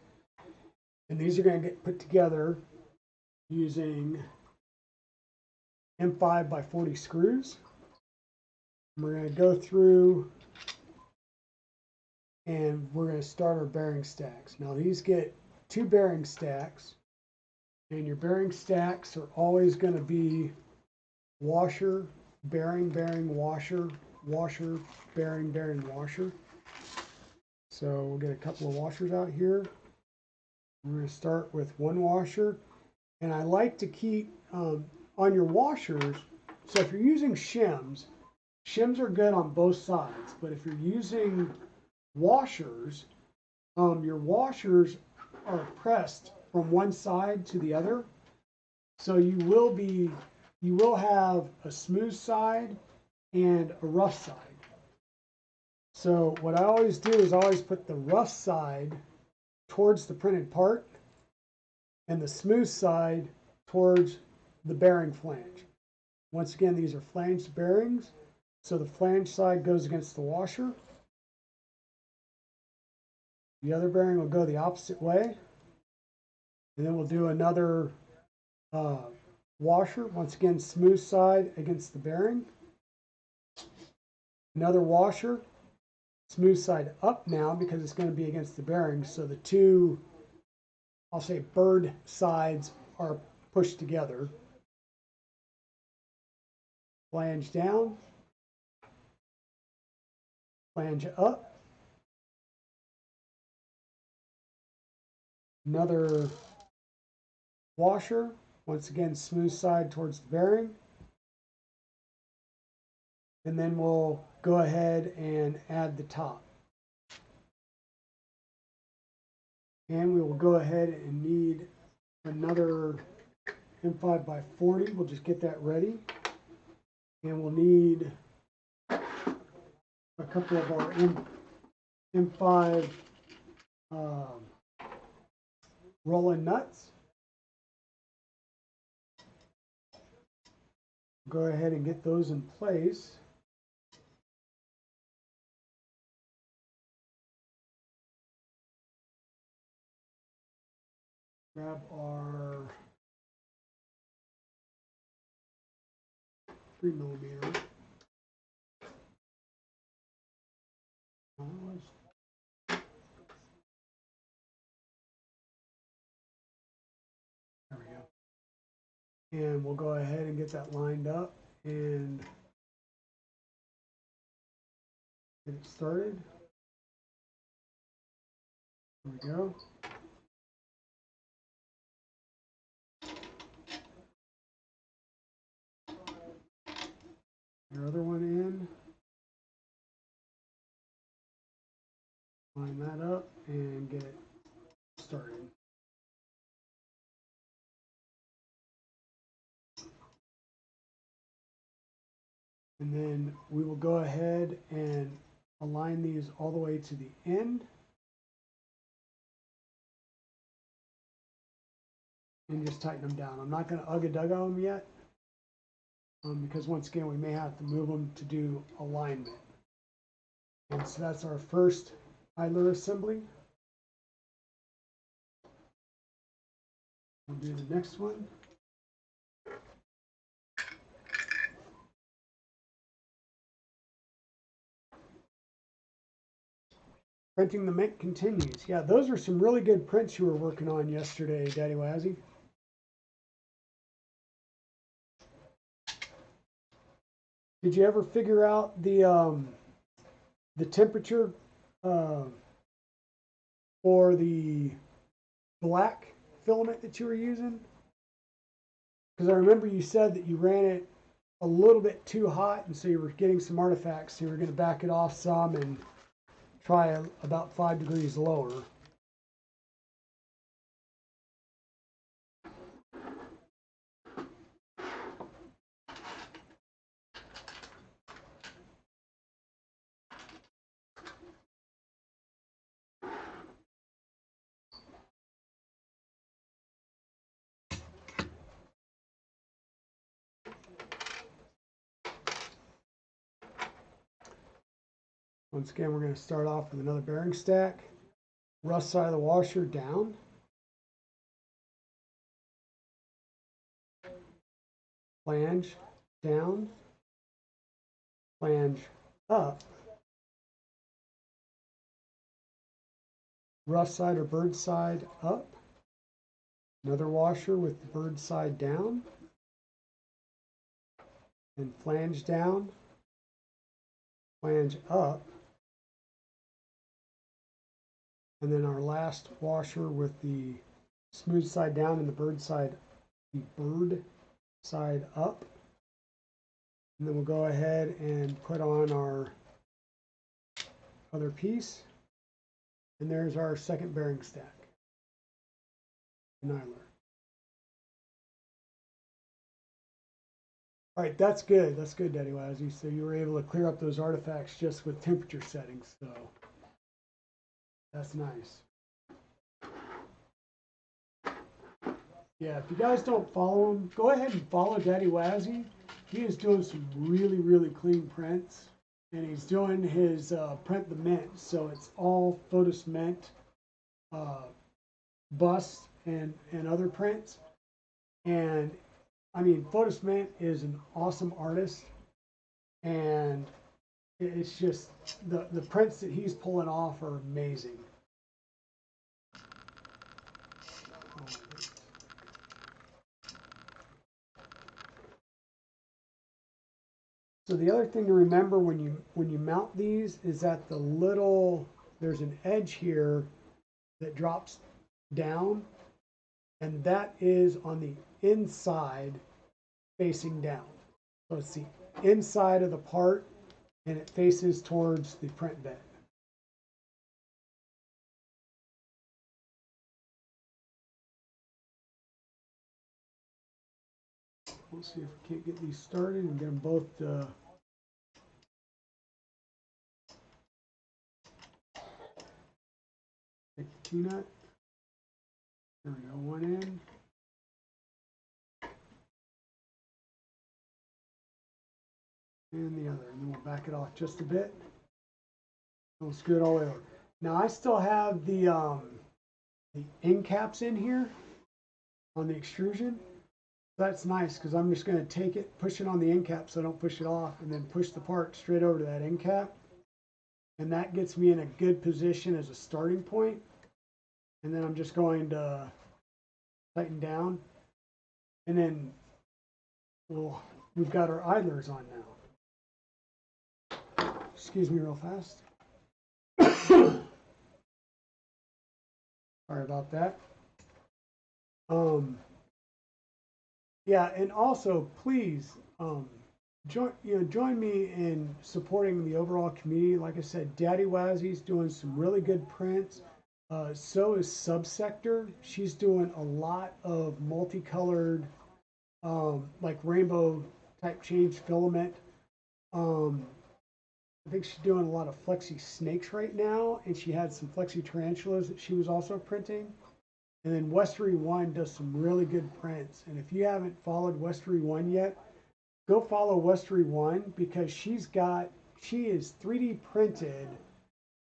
And these are going to get put together using M5 by 40 screws. And we're going to go through and we're going to start our bearing stacks. Now these get 2 bearing stacks, and your bearing stacks are always going to be washer, bearing, bearing, washer, washer, bearing, bearing, washer. So we'll get a couple of washers out here. We're going to start with 1 washer, and I like to keep on your washers. So if you're using shims are good on both sides, but if you're using washers, your washers are pressed from one side to the other. So you will have a smooth side and a rough side. So what I always do is I always put the rough side towards the printed part and the smooth side towards the bearing flange. Once again, these are flanged bearings. So the flange side goes against the washer. The other bearing will go the opposite way. And then we'll do another washer. Once again, smooth side against the bearing. Another washer, smooth side up now because it's going to be against the bearing. So the two, I'll say bird sides are pushed together. Flange down, flange up. Another washer, once again smooth side towards the bearing. And then we'll go ahead and add the top. And we will go ahead and need another M5 by 40. We'll just get that ready. And we'll need a couple of our M5 roll-in nuts. Go ahead and get those in place. Grab our 3mm. There we go. And we'll go ahead and get that lined up and get it started. There we go. Your other one in. Line that up and get it started. And then we will go ahead and align these all the way to the end. And just tighten them down. I'm not going to ugga-dugga them yet. Because once again, we may have to move them to do alignment. And so that's our first idler assembly. We'll do the next one. Printing the mint continues. Yeah, those are some really good prints you were working on yesterday, Daddy Wazzy. Did you ever figure out the temperature for the black filament that you were using? Because I remember you said that you ran it a little bit too hot, and so you were getting some artifacts. So you were going to back it off some and try about 5 degrees lower. Once again, we're going to start off with another bearing stack. Rough side of the washer down. Flange down. Flange up. Rough side or bird side up. Another washer with the bird side down. And flange down. Flange up. And then our last washer with the smooth side down and the bird side up. And then we'll go ahead and put on our other piece. And there's our second bearing stack. Nyler. All right, that's good. That's good, Daddy Wazzy. So you were able to clear up those artifacts just with temperature settings. So that's nice. Yeah, if you guys don't follow him, go ahead and follow Daddy Wazzy. He is doing some really, really clean prints. And he's doing his print the mint. So it's all photo cement busts and other prints. And I mean, photo cement is an awesome artist. And it's just the prints that he's pulling off are amazing. So the other thing to remember when you mount these is that there's an edge here that drops down, and that is on the inside facing down. So it's the inside of the part, and it faces towards the print bed. We'll see if we can't get these started and get them both take the T-nut. There we go, one in. And the other, and then we'll back it off just a bit. We'll screw it all over. Now I still have the end caps in here on the extrusion. That's nice because I'm just going to take it, push it on the end cap so I don't push it off, and then push the part straight over to that end cap. And that gets me in a good position as a starting point. And then I'm just going to tighten down. And then we've got our idlers on now. Excuse me real fast. Sorry about that. Yeah, and also please join me in supporting the overall community. Like I said, Daddy Wazzy's doing some really good prints. So is Subsector. She's doing a lot of multicolored, like rainbow type change filament. I think she's doing a lot of flexi snakes right now, and she had some flexi tarantulas that she was also printing. And then Westery One does some really good prints. And if you haven't followed Westery One yet, go follow Westery One because she is 3D printed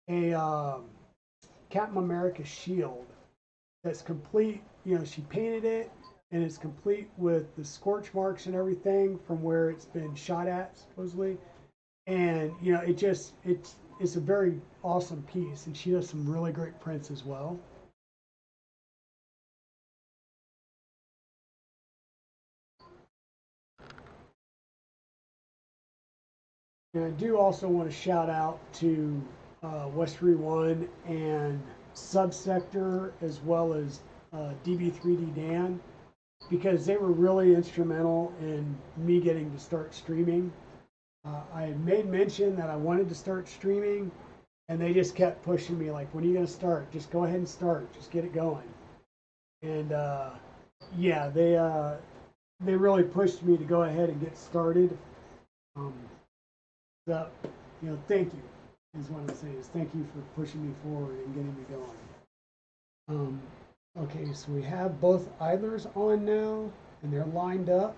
a Captain America shield that's complete. She painted it and it's complete with the scorch marks and everything from where it's been shot at supposedly. And it's a very awesome piece, and she does some really great prints as well. And I do also want to shout out to Westery One and Subsector as well as DB3D Dan because they were really instrumental in me getting to start streaming. I had made mention that I wanted to start streaming, and they just kept pushing me like, when are you going to start? Just go ahead and start. Just get it going. And yeah, they really pushed me to go ahead and get started. So, thank you is what I'm saying. Is thank you for pushing me forward and getting me going. Okay, so we have both idlers on now, and they're lined up.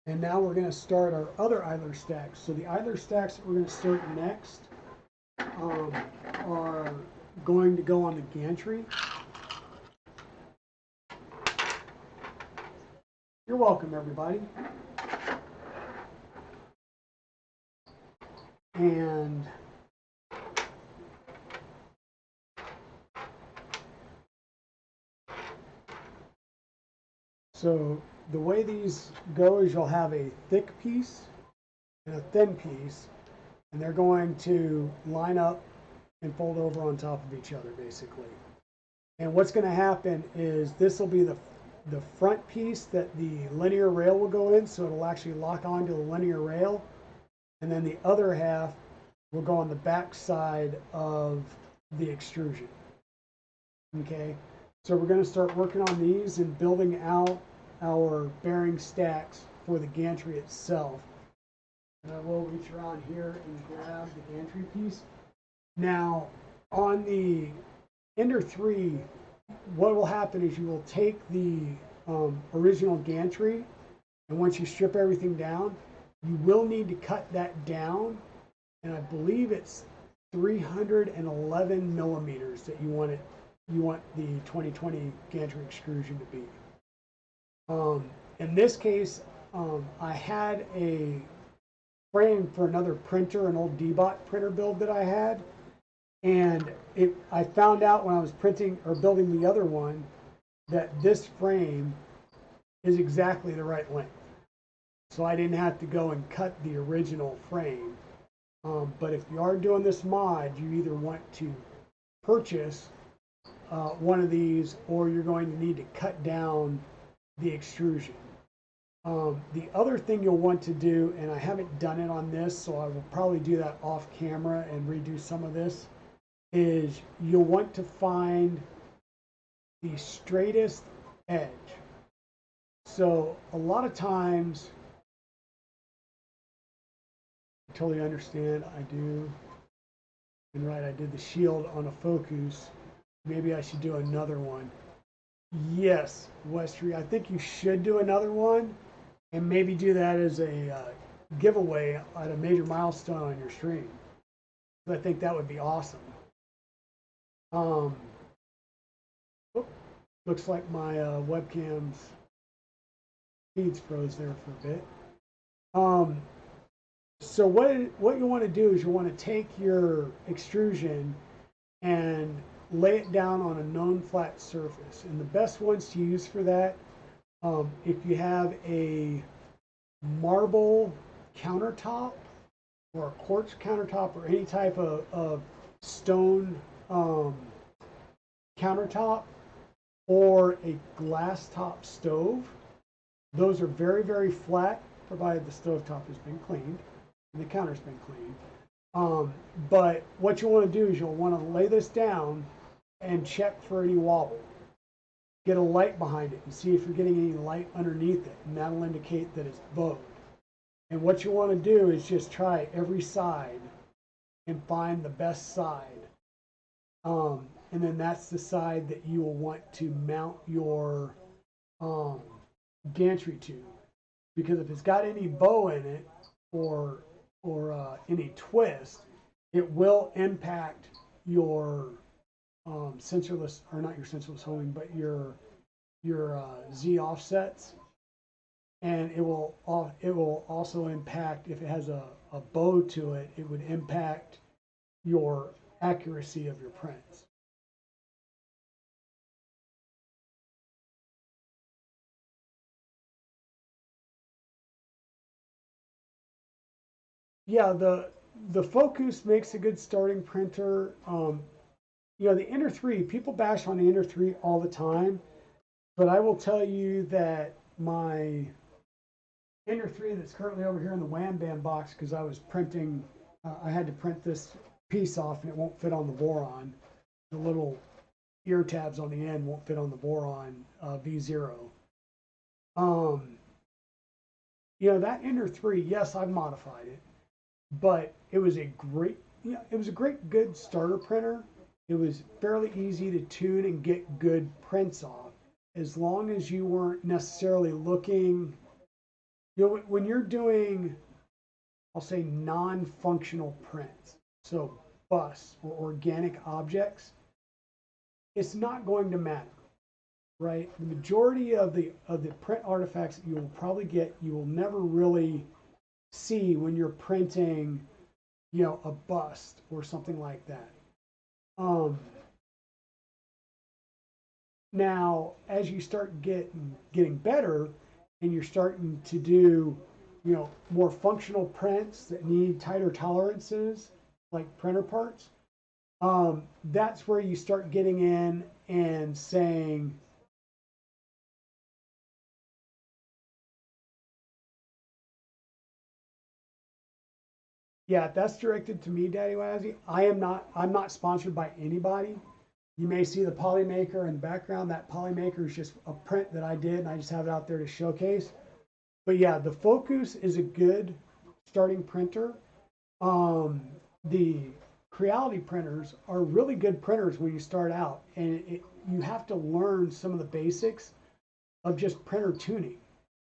And now we're going to start our other idler stacks. So the idler stacks that we're going to start next are going to go on the gantry. You're welcome, everybody. And so the way these go is you'll have a thick piece and a thin piece, and they're going to line up and fold over on top of each other, basically. And what's going to happen is this will be the front piece that the linear rail will go in, so it'll actually lock onto the linear rail. And then the other half will go on the back side of the extrusion. Okay, So we're going to start working on these and building out our bearing stacks for the gantry itself. And I will reach around here and grab the gantry piece. Now, on the Ender 3, what will happen is you will take the original gantry, and once you strip everything down, you will need to cut that down, and I believe it's 311 millimeters that you want the 2020 gantry extrusion to be. In this case, I had a frame for another printer, an old D-Bot printer build that I had, and I found out when I was printing or building the other one that this frame is exactly the right length. So I didn't have to go and cut the original frame. But if you are doing this mod, you either want to purchase one of these, or you're going to need to cut down the extrusion. The other thing you'll want to do, and I haven't done it on this, so I will probably do that off camera and redo some of this, is you'll want to find the straightest edge. So a lot of times, I totally understand, I do. And right, I did the shield on a focus. Maybe I should do another one. Yes, Westry, I think you should do another one, and maybe do that as a giveaway at a major milestone on your stream. I think that would be awesome. Looks like my webcam's feeds froze there for a bit. So what you want to do is you want to take your extrusion and lay it down on a known flat surface. And the best ones to use for that, if you have a marble countertop or a quartz countertop or any type of stone countertop, or a glass top stove, those are very, very flat, provided the stove top has been cleaned and the counter's been cleaned. But what you want to do is you'll want to lay this down and check for any wobble. Get a light behind it and see if you're getting any light underneath it, and that'll indicate that it's bowed. And what you want to do is just try every side and find the best side. And then that's the side that you will want to mount your gantry to. Because if it's got any bow in it or any twist, it will impact your sensorless, or not your sensorless homing, but your Z offsets. And it will also impact, if it has a bow to it, it would impact your accuracy of your prints. Yeah, the Focus makes a good starting printer. You know, the Ender 3, people bash on the Ender 3 all the time, but I will tell you that my Ender 3 that's currently over here in the Wham Bam box, because I was printing, I had to print this piece off and it won't fit on the Voron. The little ear tabs on the end won't fit on the Voron V0. You know, that Ender 3, yes, I've modified it, but it was a great, you know, it was a good starter printer. It was fairly easy to tune and get good prints off, as long as you weren't necessarily looking, you know, when you're doing, I'll say, non-functional prints, so busts or organic objects, it's not going to matter, right? The majority of the print artifacts that you will probably get, you will never really see when you're printing, you know, a bust or something like that. Now, as you start getting better, and you're starting to do, you know, more functional prints that need tighter tolerances, like printer parts, that's where you start getting in and saying, yeah, that's directed to me, Daddy Wazzy. I'm not sponsored by anybody. You may see the Polymaker in the background. That Polymaker is just a print that I did, and I just have it out there to showcase. But yeah, the Focus is a good starting printer. The Creality printers are really good printers when you start out, and you have to learn some of the basics of just printer tuning,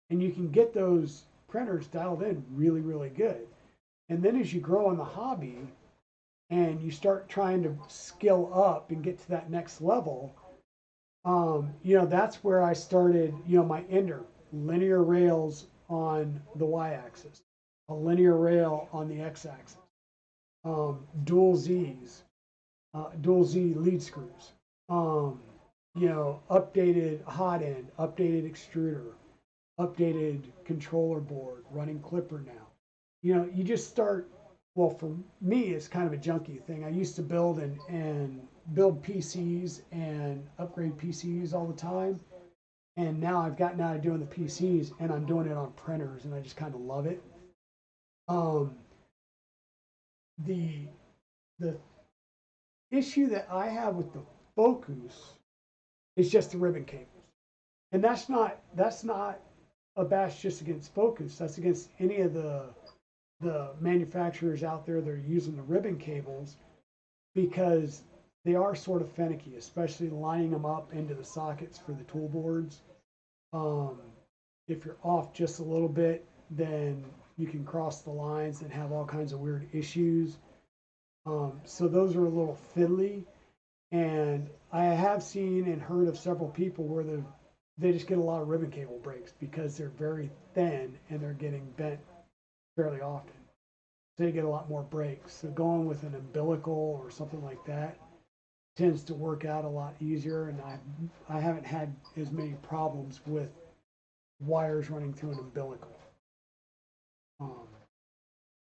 and you can get those printers dialed in really, really good. And then as you grow in the hobby and you start trying to skill up and get to that next level, that's where I started, my ender, linear rails on the y-axis, a linear rail on the x-axis, dual Z's, dual Z lead screws, updated hot end, updated extruder, updated controller board, running clipper now. You just start, well, for me, it's kind of a junky thing. I used to build and build PCs and upgrade PCs all the time. And now I've gotten out of doing the PCs and I'm doing it on printers, and I just kind of love it. The issue that I have with the Focus is just the ribbon cables. And that's not a bash just against Focus. That's against any of the manufacturers out there that are using the ribbon cables, because they are sort of finicky, especially lining them up into the sockets for the tool boards. If you're off just a little bit, then you can cross the lines and have all kinds of weird issues. So those are a little fiddly. And I have seen and heard of several people where they just get a lot of ribbon cable breaks because they're very thin and they're getting bent fairly often. So you get a lot more breaks. So going with an umbilical or something like that tends to work out a lot easier, and I haven't had as many problems with wires running through an umbilical.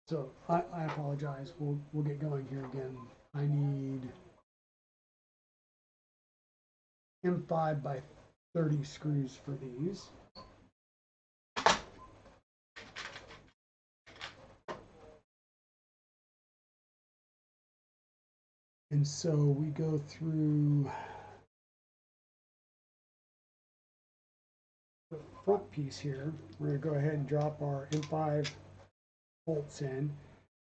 So I apologize. We'll get going here again. I need M5 by 30 screws for these. And so we go through the front piece here. We're going to go ahead and drop our M5 bolts in.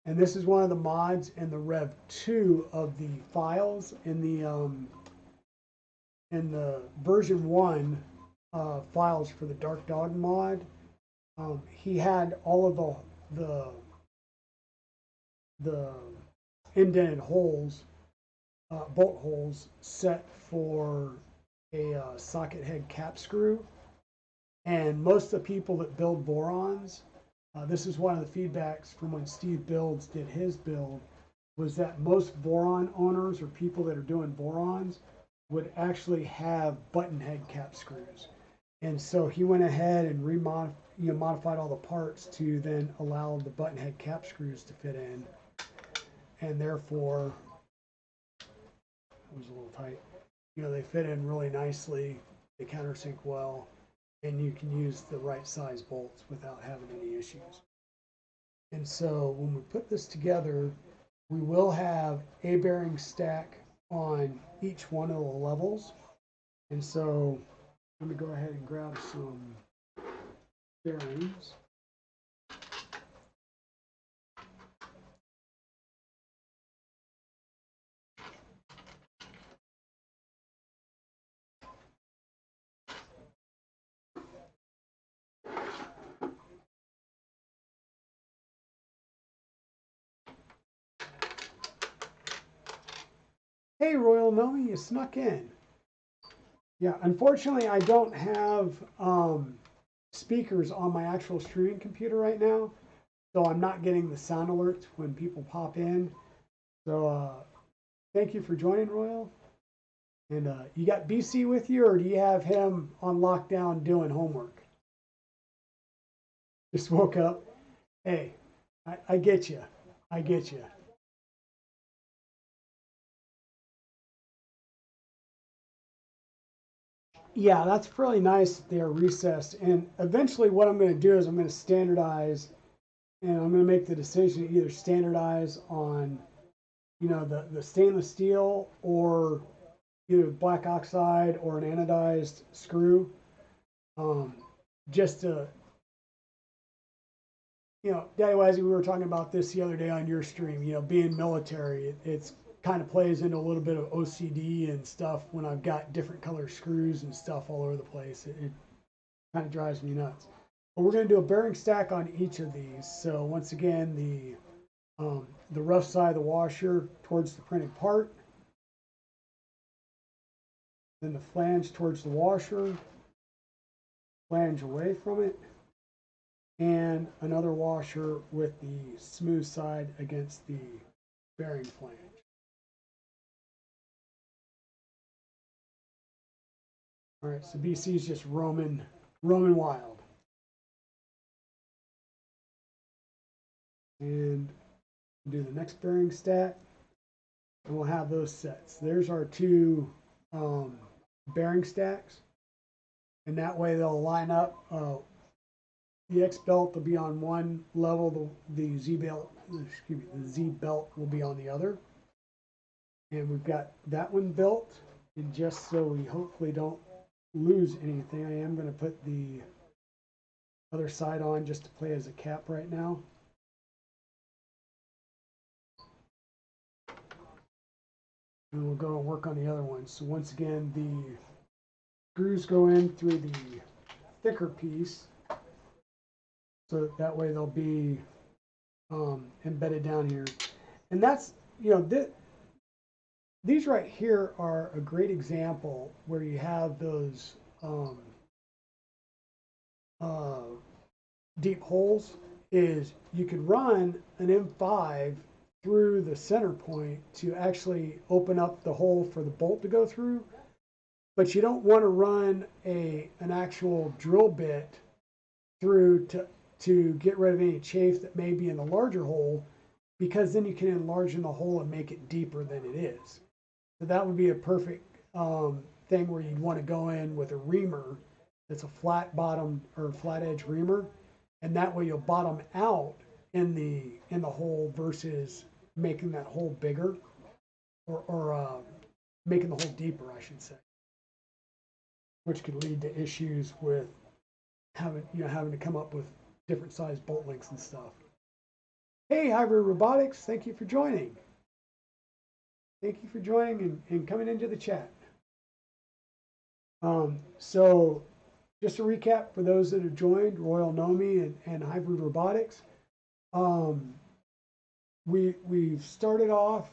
And this is one of the mods in the Rev 2 of the files in the version 1 files for the Dark Dog mod. He had all of the indented holes, bolt holes set for a socket head cap screw. And most of the people that build Vorons, this is one of the feedbacks from when Steve Builds did his build, was that most Voron owners or people that are doing Vorons would actually have button head cap screws. And so he went ahead and modified all the parts to then allow the button head cap screws to fit in. And therefore, it was a little tight. They fit in really nicely, they countersink well, and you can use the right size bolts without having any issues. And so when we put this together, we will have a bearing stack on each one of the levels. And so let me go ahead and grab some bearings. Hey, Royal Nomi, you snuck in. Yeah, unfortunately, I don't have speakers on my actual streaming computer right now, so I'm not getting the sound alerts when people pop in. So thank you for joining, Royal. And you got BC with you, or do you have him on lockdown doing homework? Just woke up. Hey, I get you. I get you. Yeah, that's really nice that they're recessed. And eventually what I'm going to do is I'm going to standardize, and I'm going to make the decision to either standardize on, the stainless steel or either black oxide or an anodized screw, just to, Daddy Wazzy, we were talking about this the other day on your stream, being military, it's kind of plays into a little bit of OCD and stuff when I've got different color screws and stuff all over the place. It kind of drives me nuts. But we're going to do a bearing stack on each of these. So once again, the rough side of the washer towards the printed part, then the flange towards the washer, flange away from it, and another washer with the smooth side against the bearing flange. All right, so BC is just roaming wild. And do the next bearing stack, and we'll have those sets. There's our two bearing stacks, and that way they'll line up. The X belt will be on one level, the Z belt, the Z belt will be on the other. And we've got that one built, and just so we hopefully don't lose anything, I am going to put the other side on just to play as a cap right now. And we'll go and work on the other one. So once again, the screws go in through the thicker piece, so that way they'll be embedded down here. And that's, these right here are a great example where you have those deep holes. Is you could run an M5 through the center point to actually open up the hole for the bolt to go through, but you don't want to run an actual drill bit through to get rid of any chafe that may be in the larger hole, because then you can enlarge the hole and make it deeper than it is. So that would be a perfect thing where you'd want to go in with a reamer that's a flat bottom or flat edge reamer, and that way you'll bottom out in the hole versus making that hole bigger, or making the hole deeper, I should say, which could lead to issues with having to come up with different size bolt lengths and stuff. Hey, Hybrid Robotics, thank you for joining. Thank you for joining and coming into the chat. So just to recap for those that have joined, Royal Nomi and Hybrid Robotics, we've started off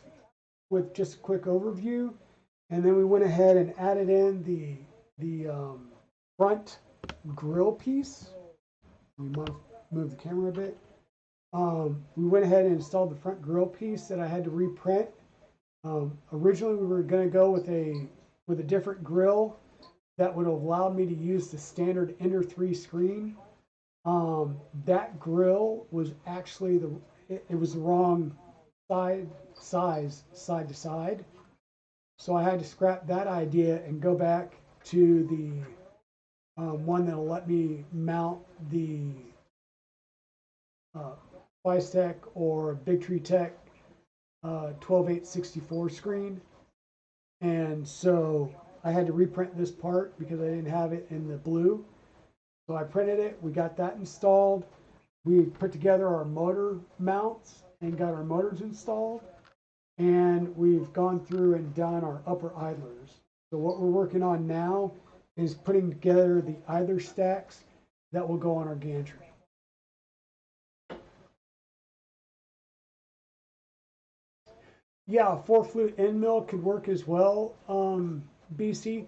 with just a quick overview, and then we went ahead and added in the front grill piece. We might move the camera a bit. We went ahead and installed the front grill piece that I had to reprint. Originally, we were going to go with a different grill that would have allowed me to use the standard Ender 3 screen. That grill was actually it was the wrong size side to side, so I had to scrap that idea and go back to the one that'll let me mount the Tech or Big Tree Tech 12864 screen. And so I had to reprint this part because I didn't have it in the blue. So I printed it, we got that installed. We put together our motor mounts and got our motors installed. And we've gone through and done our upper idlers. So what we're working on now is putting together the idler stacks that will go on our gantry. Yeah, 4-flute end mill could work as well, BC.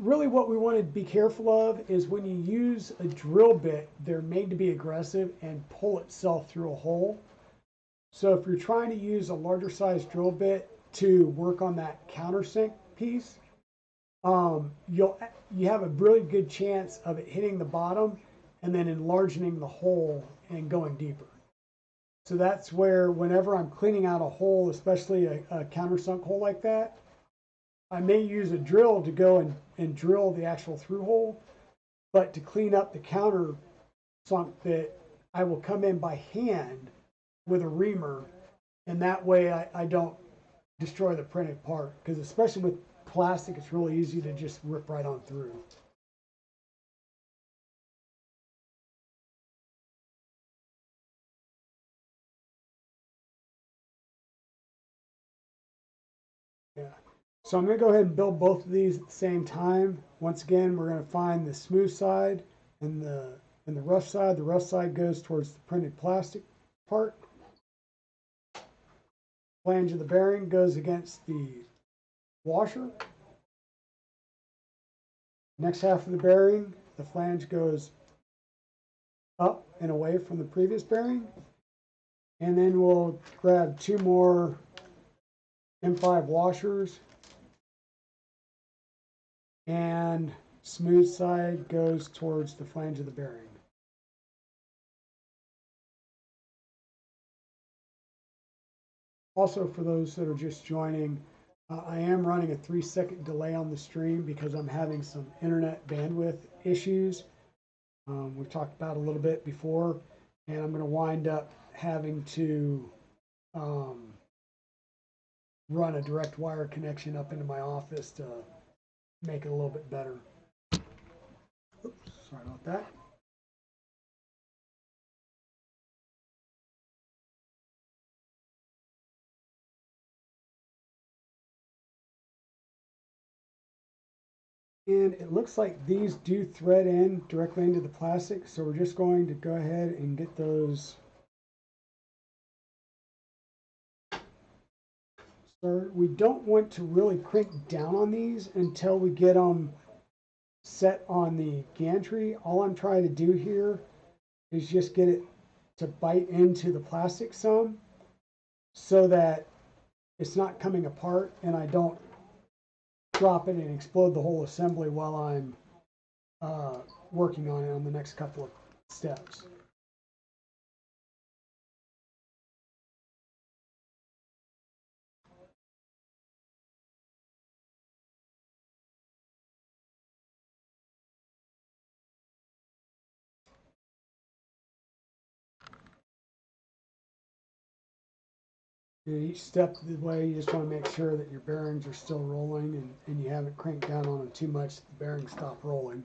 Really what we want to be careful of is when you use a drill bit, they're made to be aggressive and pull itself through a hole. So if you're trying to use a larger size drill bit to work on that countersink piece, you have a really good chance of it hitting the bottom and then enlarging the hole and going deeper. So that's where whenever I'm cleaning out a hole, especially a countersunk hole like that, I may use a drill to go and drill the actual through hole, but to clean up the countersunk bit, I will come in by hand with a reamer, and that way I don't destroy the printed part, because especially plastic, it's really easy to just rip right on through. Yeah. So I'm going to go ahead and build both of these at the same time. Once again, we're going to find the smooth side and the rough side. The rough side goes towards the printed plastic part. Flange of the bearing goes against the washer. Next half of the bearing, the flange goes up and away from the previous bearing. And then we'll grab 2 more M5 washers, and smooth side goes towards the flange of the bearing. Also, for those that are just joining, I am running a 3-second delay on the stream because I'm having some internet bandwidth issues. We've talked about a little bit before, and I'm going to wind up having to run a direct wire connection up into my office to make it a little bit better. Oops, sorry about that. And it looks like these do thread in directly into the plastic, so we're just going to go ahead and get those started. We don't want to really crank down on these until we get them set on the gantry. All I'm trying to do here is just get it to bite into the plastic some so that it's not coming apart and I don't drop it and explode the whole assembly while I'm working on it on the next couple of steps. And each step of the way, you just want to make sure that your bearings are still rolling and you haven't cranked down on them too much, the bearings stop rolling.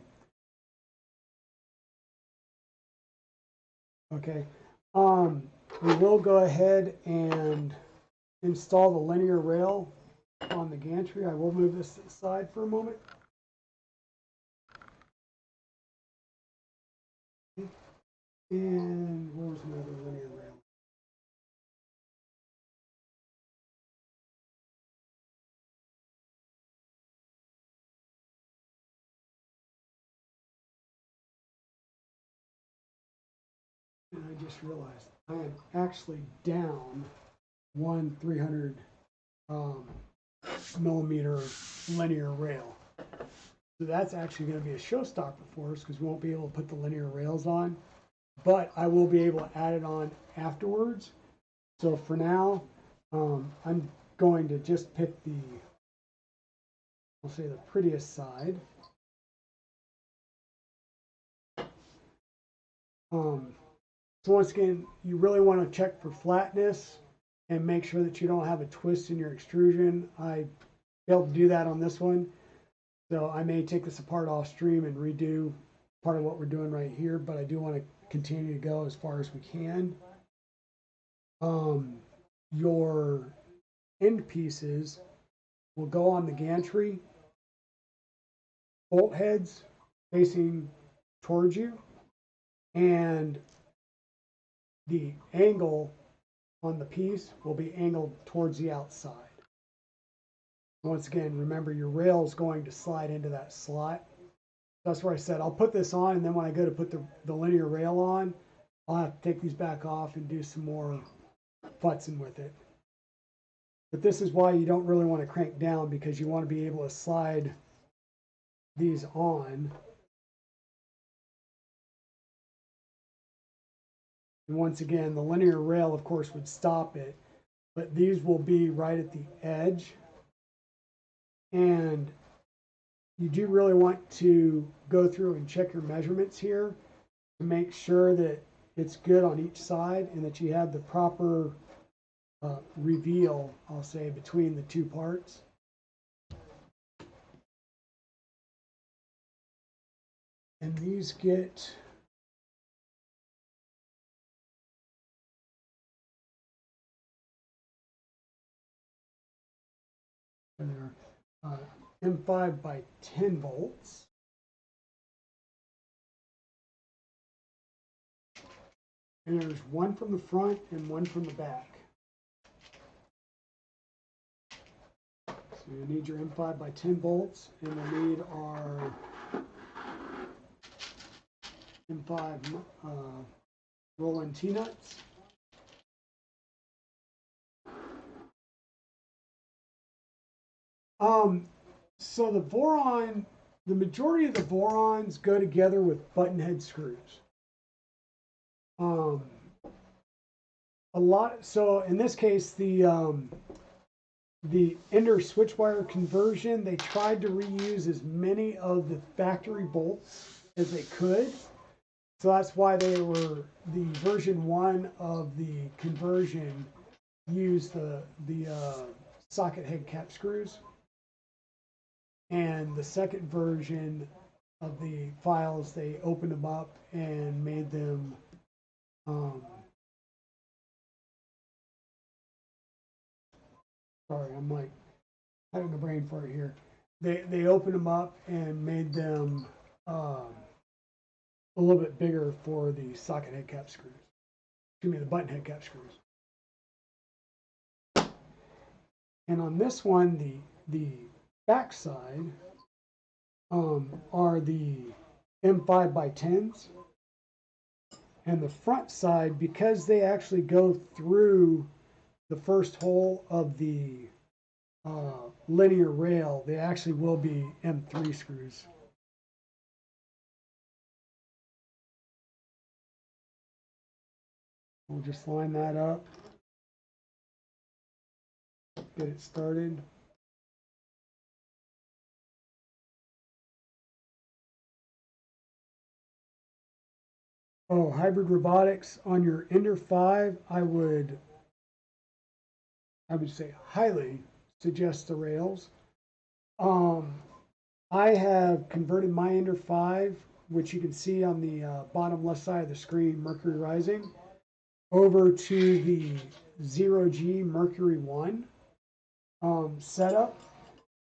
Okay, we will go ahead and install the linear rail on the gantry. I will move this to the side for a moment. And where's my other linear rail? And I just realized I am actually down one 300 millimeter linear rail. So that's actually going to be a showstopper for us because we won't be able to put the linear rails on, but I will be able to add it on afterwards. So for now, I'm going to just pick the, I'll say the prettiest side. So once again, you really want to check for flatness and make sure that you don't have a twist in your extrusion. I failed to do that on this one. So I may take this apart off stream and redo part of what we're doing right here, but I do want to continue to go as far as we can. Your end pieces will go on the gantry, bolt heads facing towards you, and the angle on the piece will be angled towards the outside. Once again, remember your rail is going to slide into that slot. That's where I said I'll put this on, and then when I go to put the linear rail on, I'll have to take these back off and do some more futzing with it. But this is why you don't really want to crank down, because you want to be able to slide these on. And once again, the linear rail, of course, would stop it, but these will be right at the edge. And you do really want to go through and check your measurements here to make sure that it's good on each side and that you have the proper reveal, I'll say, between the two parts. And these get M5 by 10 volts. And there's one from the front and one from the back. So you need your M5 by 10 volts, and we'll need our M5 roll-in T-nuts. So the Voron, the majority of the Vorons go together with button head screws. So in this case, the Ender switchwire conversion, they tried to reuse as many of the factory bolts as they could. So that's why they were, the version 1 of the conversion used the socket head cap screws. And the second version of the files, they opened them up and made them sorry, I'm like having a brain fart here. They opened them up and made them a little bit bigger for the socket head cap screws. Excuse me, the button head cap screws. And on this one, the back side are the M5 by 10s. And the front side, because they actually go through the first hole of the linear rail, they actually will be M3 screws. We'll just line that up, get it started. Oh, hybrid robotics on your Ender 5, I would say highly suggest the rails. I have converted my Ender 5, which you can see on the bottom left side of the screen, Mercury Rising, over to the 0G Mercury 1 setup,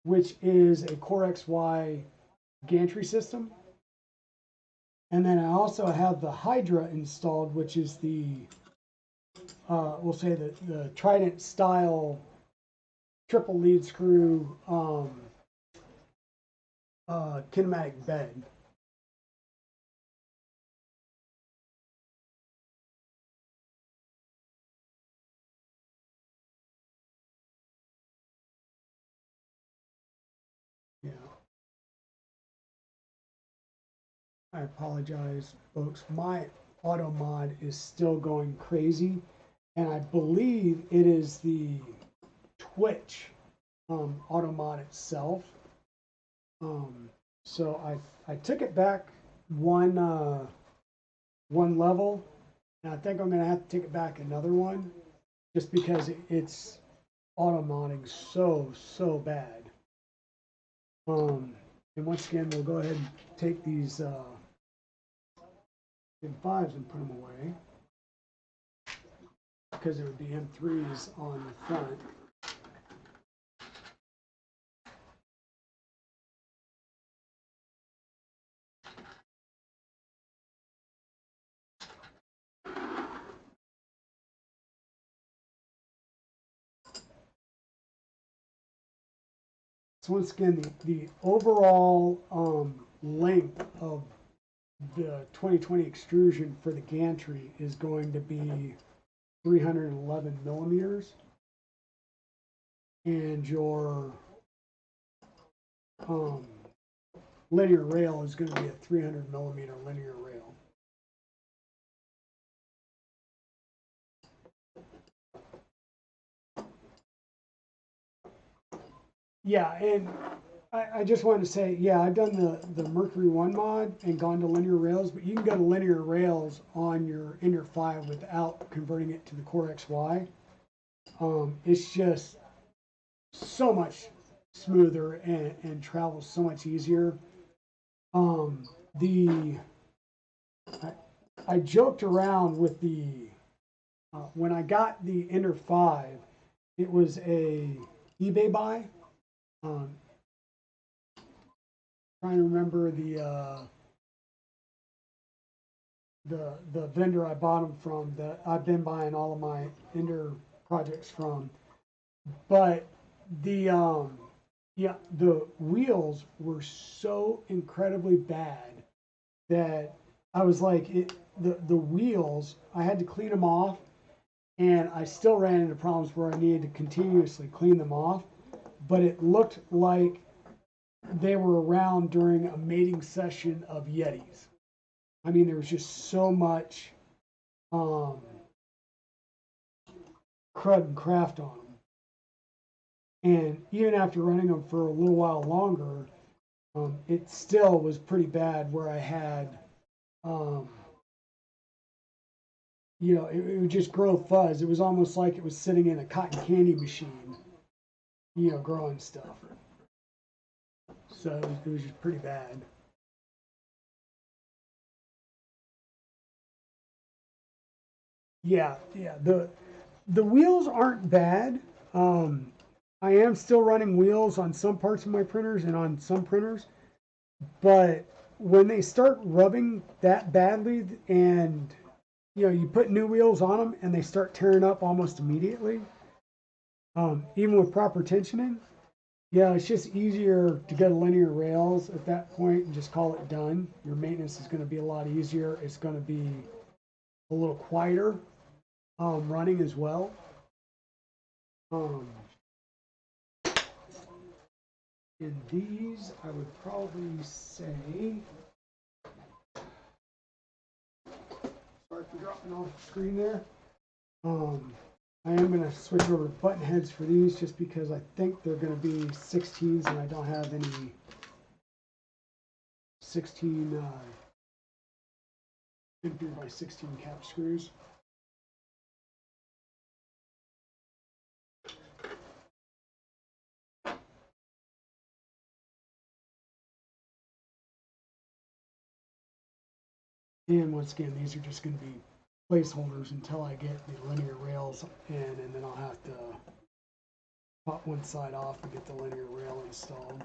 which is a Core XY gantry system. And then I also have the Hydra installed, which is the, we'll say the Trident style triple lead screw kinematic bed. Yeah. I apologize, folks. My auto mod is still going crazy, and I believe it is the Twitch auto mod itself. So I took it back one level, and I think I'm gonna have to take it back another one, just because it's auto modding so bad. And once again, we'll go ahead and take these M5s and put them away, because there would be M3s on the front. So once again, the overall length of the 2020 extrusion for the gantry is going to be 311 millimeters, and your linear rail is going to be a 300 millimeter linear rail. Yeah, and I just wanted to say, yeah, I've done the Mercury 1 mod and gone to linear rails, but you can go to linear rails on your Ender 5 without converting it to the Core XY. It's just so much smoother and travels so much easier. the I joked around with the when I got the Ender 5, it was a eBay buy. Trying to remember the vendor I bought them from that I've been buying all of my Ender projects from. But the the wheels were so incredibly bad that I was like, the wheels, I had to clean them off, and I still ran into problems where I needed to continuously clean them off, but it looked like they were around during a mating session of Yetis. I mean, there was just so much crud and craft on them. And even after running them for a little while longer, it still was pretty bad where I had, it would just grow fuzz. It was almost like it was sitting in a cotton candy machine, growing stuff. So it was just pretty bad. Yeah. The wheels aren't bad. I am still running wheels on some parts of my printers and on some printers, but when they start rubbing that badly and you put new wheels on them and they start tearing up almost immediately, even with proper tensioning, it's just easier to go to linear rails at that point and just call it done. Your maintenance is going to be a lot easier. It's going to be a little quieter running as well. In these, I would probably say, sorry for dropping off the screen there. I am going to switch over to button heads for these just because I think they're going to be 16s and I don't have any 16 50 by 16 cap screws. And once again, these are just going to be placeholders until I get the linear rails in, and then I'll have to pop one side off to get the linear rail installed.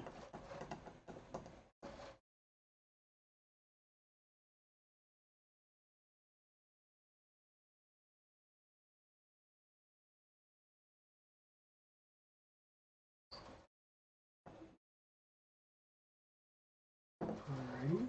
Alright.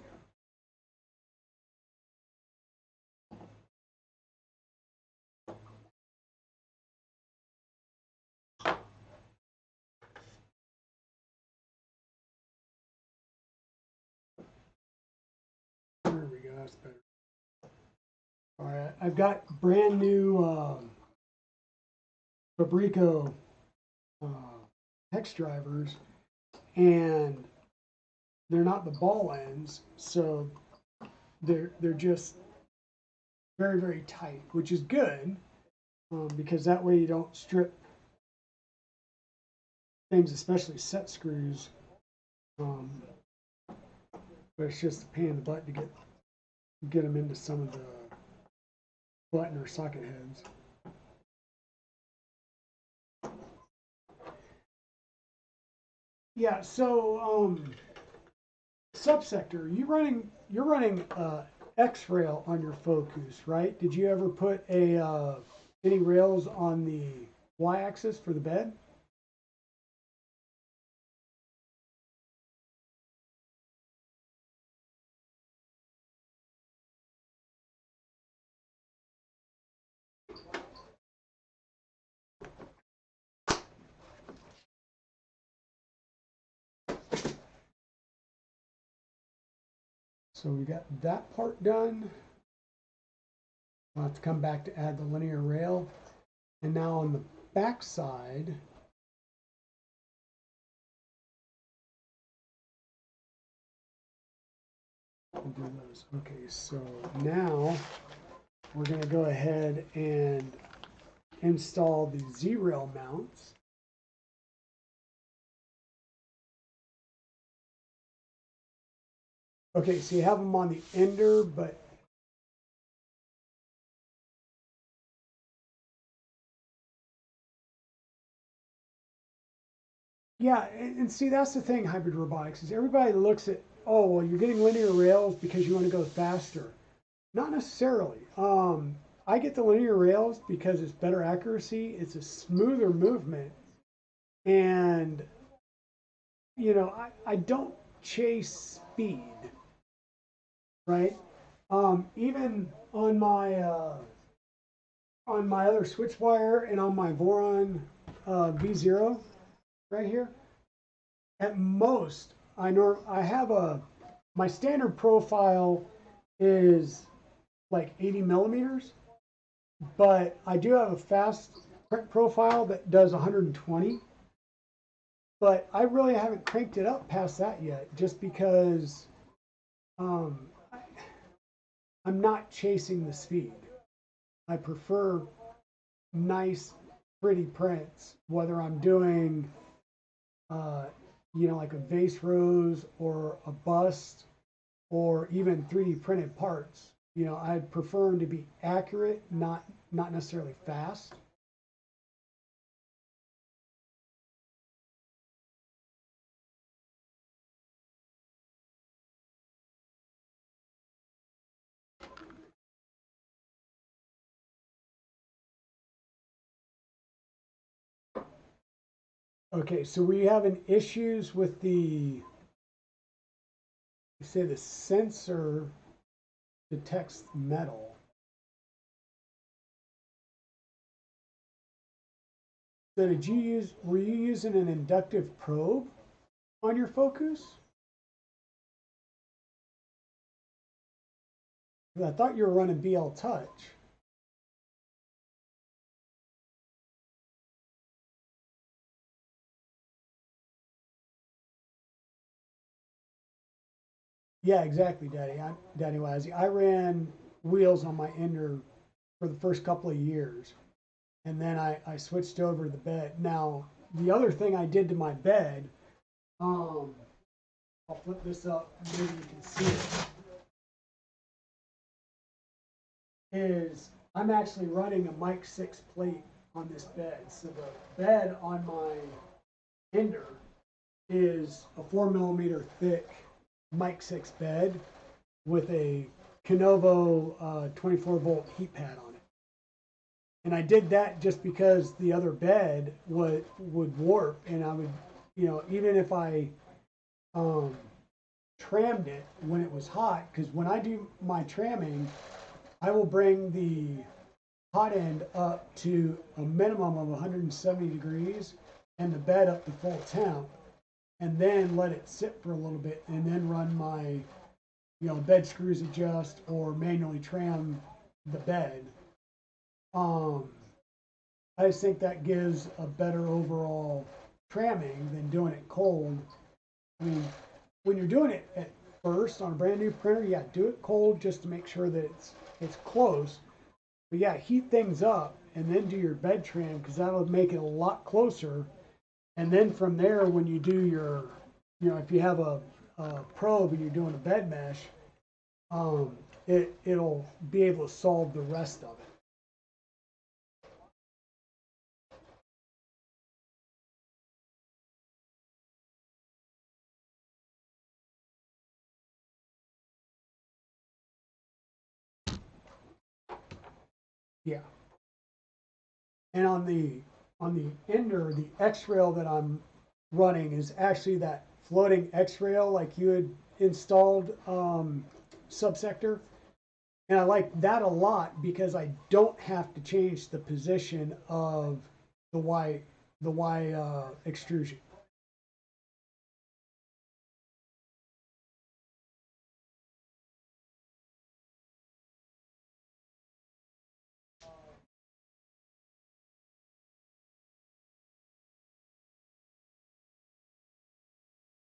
There we go, that's better. Alright, I've got brand new Fabrico hex drivers, and they're not the ball ends, so they're just very, very tight, which is good because that way you don't strip things, especially set screws. But it's just a pain in the butt to get them into some of the button or socket heads. Yeah, so subsector, you're running X rail on your Focus, right? Did you ever put any rails on the Y-axis for the bed? So we got that part done. I'll have to come back to add the linear rail. And now on the back side, we'll do those. Okay, so now we're going to go ahead and install the Z-rail mounts. Okay, so you have them on the ender, but yeah, and see, that's the thing, hybrid robotics, is everybody looks at, oh, well, you're getting linear rails because you want to go faster. Not necessarily. I get the linear rails because it's better accuracy, it's a smoother movement, and I don't chase speed, right? Even on my other Switchwire and on my Voron V0 right here, at most I have my standard profile is like 80 millimeters, but I do have a fast print profile that does 120. But I really haven't cranked it up past that yet, just because um, I'm not chasing the speed. I prefer nice, pretty prints, whether I'm doing, uh, like a vase rose or a bust or even 3D printed parts. I'd prefer them to be accurate, not necessarily fast. Okay, so we having issues with you say the sensor detects metal. So were you using an inductive probe on your focus? I thought you were running BL Touch. Yeah, exactly, Daddy Wazzy. I ran wheels on my ender for the first couple of years, and then I switched over to the bed. Now, the other thing I did to my bed, um, I'll flip this up, maybe you can see it, is I'm actually running a Mike 6 plate on this bed. So the bed on my ender is a 4 millimeter thick Mike 6 bed with a Canovo 24-volt heat pad on it. And I did that just because the other bed would warp, and I would, even if I um, trammed it when it was hot, because when I do my tramming, I will bring the hot end up to a minimum of 170 degrees and the bed up to full temp, and then let it sit for a little bit, and then run my, bed screws adjust or manually tram the bed. Um, I just think that gives a better overall tramming than doing it cold. I mean, when you're doing it at first on a brand new printer, yeah, do it cold just to make sure that it's close. But yeah, heat things up and then do your bed tram, because that'll make it a lot closer. And then from there, when you do your, if you have a probe and you're doing a bed mesh, it'll be able to solve the rest of it. Yeah. And on the ender, the X rail that I'm running is actually that floating X rail like you had installed subsector. And I like that a lot because I don't have to change the position of the Y extrusion.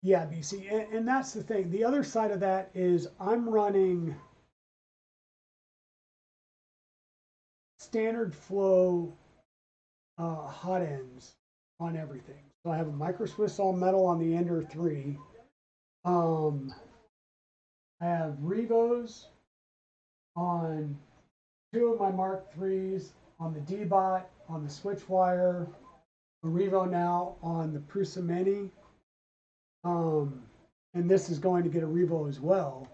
Yeah, BC, and that's the thing. The other side of that is I'm running standard flow hot ends on everything. So I have a micro Swiss all metal on the Ender 3. Um, I have Revos on 2 of my Mark IIIs, on the D-Bot, on the Switchwire, a Revo now on the Prusa Mini. And this is going to get a Revo as well.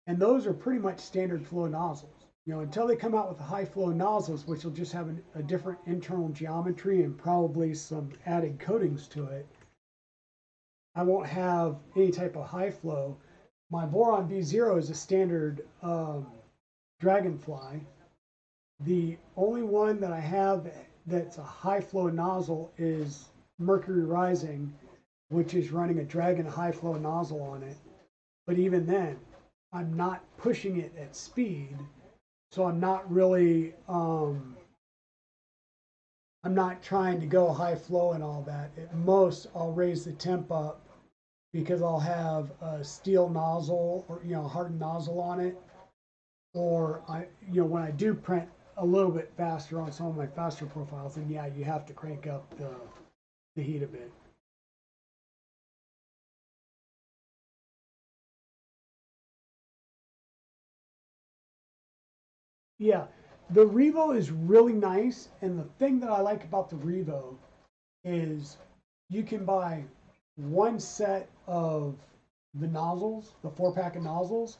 And those are pretty much standard flow nozzles. You know, until they come out with the high flow nozzles, which will just have a different internal geometry and probably some added coatings to it, I won't have any type of high flow. My Voron V0 is a standard Dragonfly. The only one that I have that's a high flow nozzle is Mercury Rising, which is running a Dragon high flow nozzle on it. But even then, I'm not pushing it at speed, so I'm not really, I'm not trying to go high flow and all that. At most, I'll raise the temp up because I'll have a steel nozzle or, you know, a hardened nozzle on it. Or when I do print a little bit faster on some of my faster profiles, then yeah, you have to crank up the heat a bit. Yeah, the Revo is really nice, and the thing that I like about the Revo is you can buy one set of the nozzles, the 4-pack of nozzles,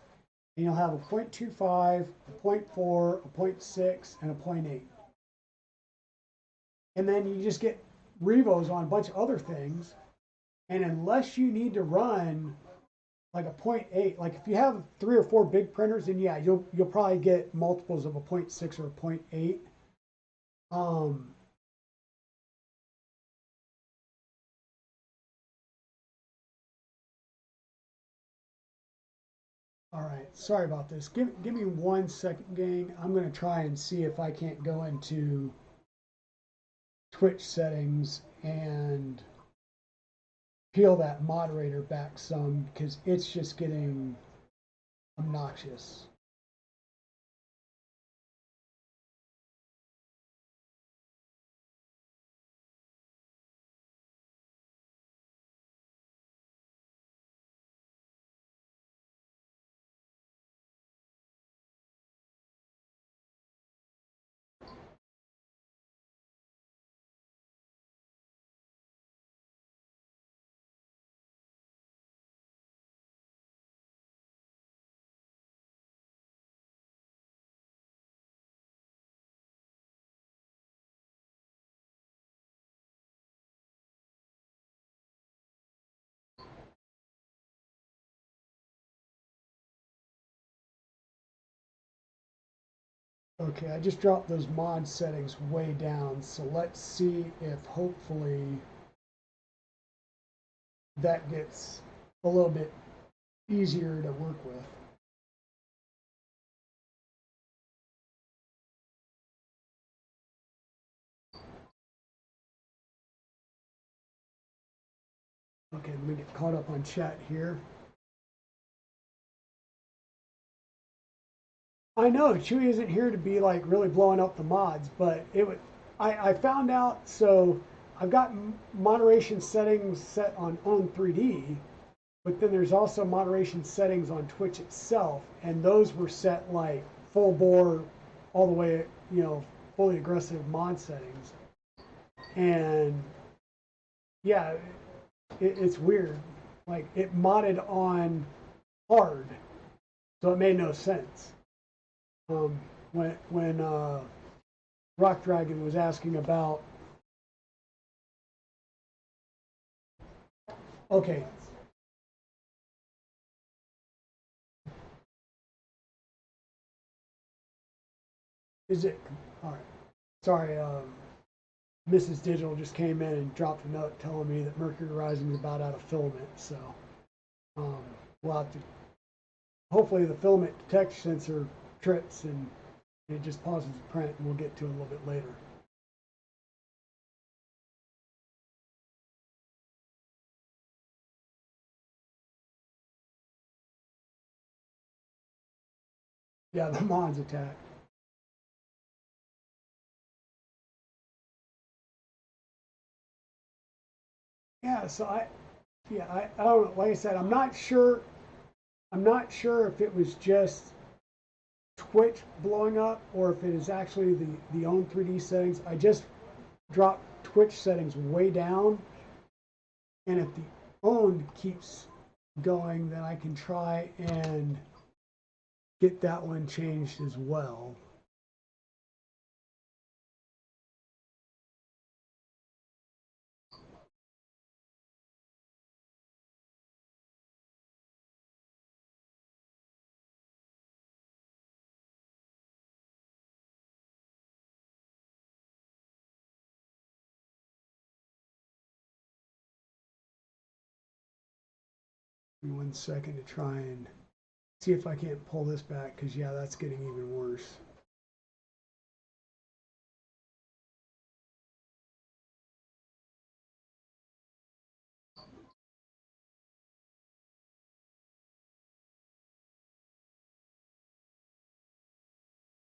and you'll have a 0.25, a 0.4, a 0.6, and a 0.8. And then you just get Revos on a bunch of other things, and unless you need to run like a 0.8, like if you have 3 or 4 big printers, then yeah, you'll probably get multiples of a 0.6 or a 0.8. All right, sorry about this. Give me 1 second, gang. I'm gonna try and see if I can't go into Twitch settings and peel that moderator back some because it's just getting obnoxious. Okay, I just dropped those mod settings way down, so let's see if hopefully that gets a little bit easier to work with. Okay, let me get caught up on chat here. I know Chewy isn't here to be like really blowing up the mods, but it would. I found out, so I've got moderation settings set on Own3D, but then there's also moderation settings on Twitch itself, and those were set like full bore, all the way, fully aggressive mod settings. And yeah, it's weird. Like it modded on hard, so it made no sense. When Rock Dragon was asking about, okay, is it all right? Sorry, Mrs. Digital just came in and dropped a note telling me that Mercury Rising is about out of filament, so we'll have to. Hopefully, the filament detect sensor trips and it just pauses the print, and we'll get to it a little bit later. Yeah, the mods attack. Yeah, so I don't know. Like I said, I'm not sure. I'm not sure if it was just Twitch blowing up or if it is actually the own 3D settings. I just dropped Twitch settings way down, and if the owned keeps going, then I can try and get that one changed as well. Give me 1 second to try and see if I can't pull this back, because yeah, that's getting even worse.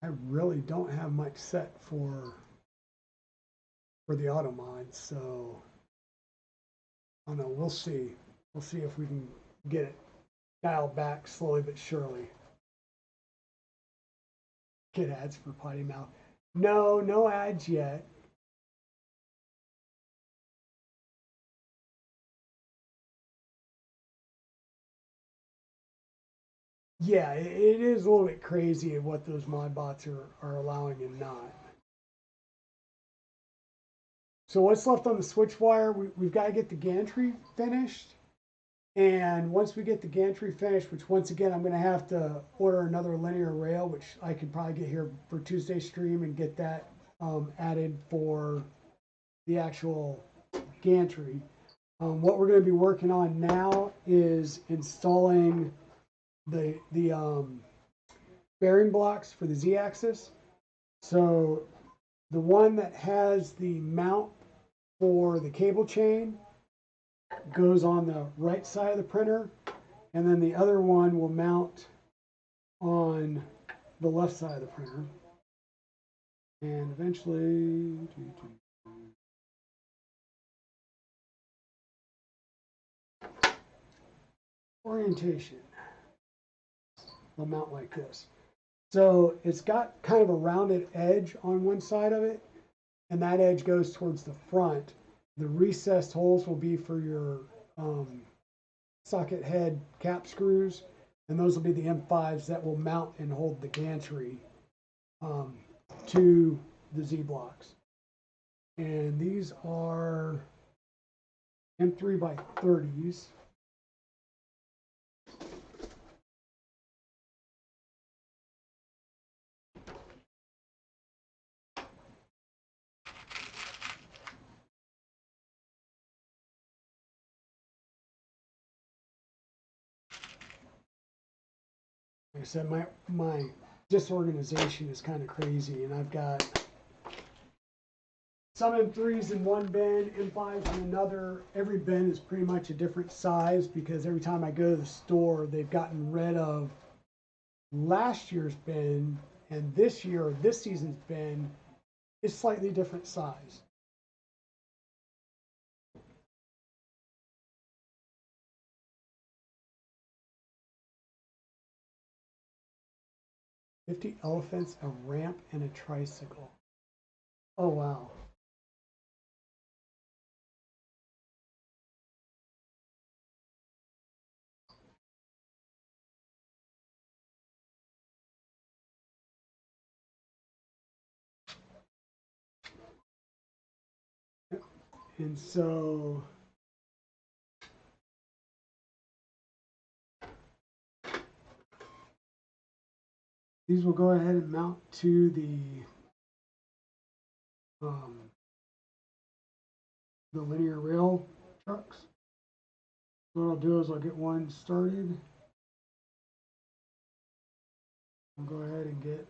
I really don't have much set for the auto mod, so I don't know. We'll see. We'll see if we can get it dialed back slowly but surely. Get ads for Potty Mouth. No, no ads yet. Yeah, it is a little bit crazy what those mod bots are allowing and not. So what's left on the Switchwire? We've got to get the gantry finished. And once we get the gantry finished, which once again, I'm going to have to order another linear rail, which I could probably get here for Tuesday's stream and get that added for the actual gantry. What we're going to be working on now is installing the bearing blocks for the Z-axis. So the one that has the mount for the cable chain goes on the right side of the printer, and then the other one will mount on the left side of the printer. And eventually, orientation will mount like this. So it's got kind of a rounded edge on one side of it, and that edge goes towards the front. The recessed holes will be for your socket head cap screws, and those will be the M5s that will mount and hold the gantry to the Z blocks. And these are M3 by 30s. Like I said, my disorganization is kind of crazy, and I've got some M3s in one bin, M5s in another. Every bin is pretty much a different size because every time I go to the store, they've gotten rid of last year's bin, and this year, or this season's bin, is slightly different size. $50 elephants, a ramp, and a tricycle. Oh, wow. And so these will go ahead and mount to the linear rail trucks. So what I'll do is I'll get one started. I'll go ahead and get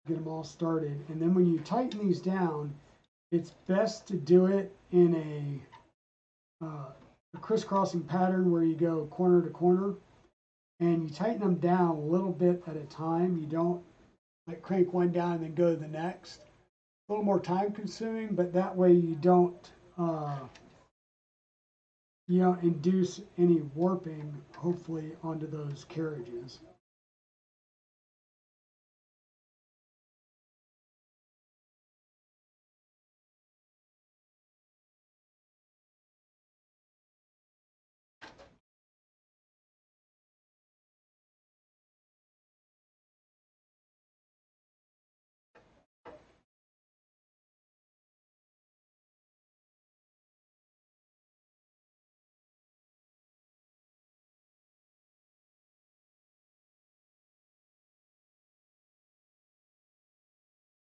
them all started. And then when you tighten these down, it's best to do it in a crisscrossing pattern where you go corner to corner, and you tighten them down a little bit at a time. You don't like crank one down and then go to the next. A little more time consuming, but that way you don't you know, induce any warping, hopefully, onto those carriages.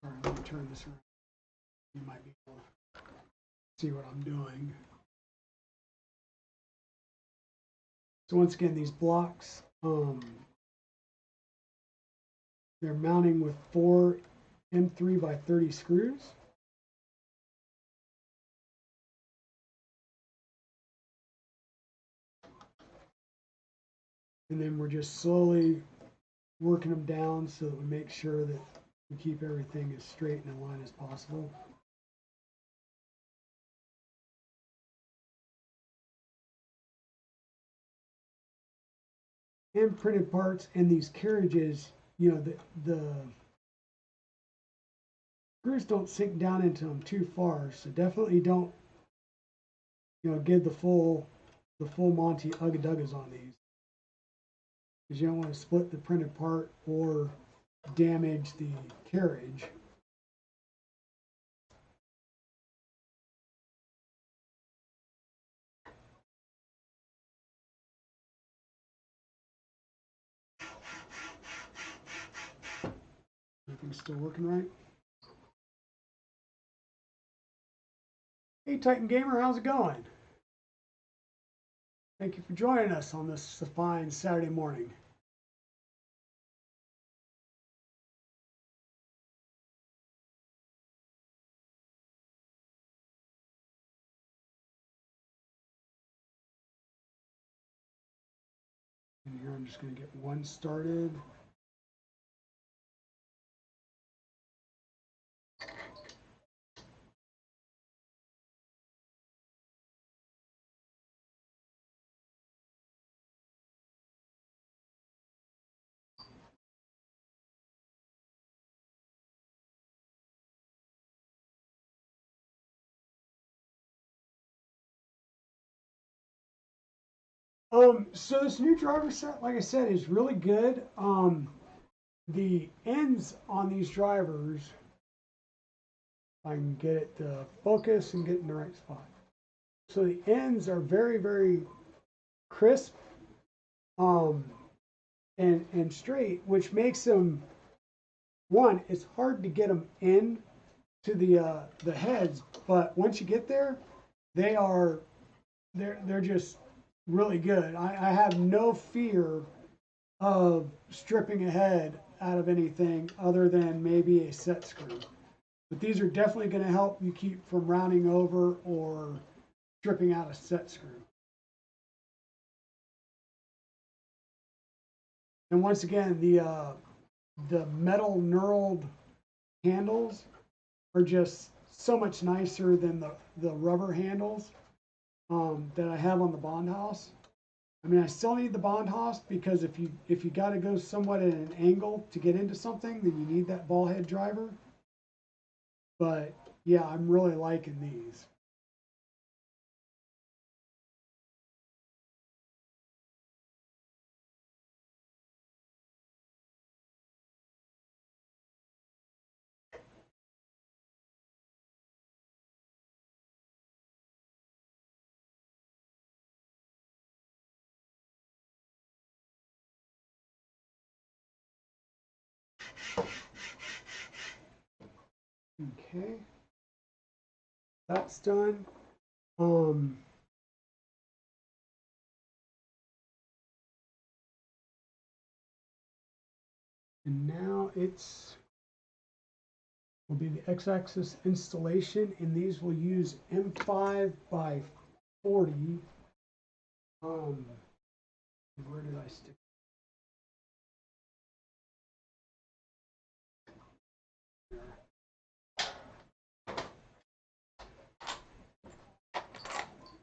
All right, let me turn this around. You might be able to see what I'm doing. So once again, these blocks, they're mounting with 4 M3 by 30 screws. And then we're just slowly working them down so that we make sure that we keep everything as straight and in line as possible. And printed parts in these carriages, you know, the screws don't sink down into them too far, so definitely don't, you know, give the full Monty Ugga-Duggas on these, because you don't want to split the printed part or damage the carriage. Everything's still working right. Hey Titan Gamer, how's it going? Thank you for joining us on this fine Saturday morning. And here I'm just going to get one started. So this new driver set, like I said, is really good. The ends on these drivers, if I can get it to focus and get in the right spot. So the ends are very, very crisp, and straight, which makes them, one, it's hard to get them in to the heads, but once you get there, they're just really good. I have no fear of stripping a head out of anything other than maybe a set screw. But these are definitely going to help you keep from rounding over or stripping out a set screw. And once again, the metal knurled handles are just so much nicer than the rubber handles that I have on the Bond House. I mean, I still need the Bond House because if you got to go somewhat at an angle to get into something, then you need that ball head driver. But yeah, I'm really liking these. Okay, that's done. And now will be the X-axis installation, and these will use M5 by 40. Where did I stick?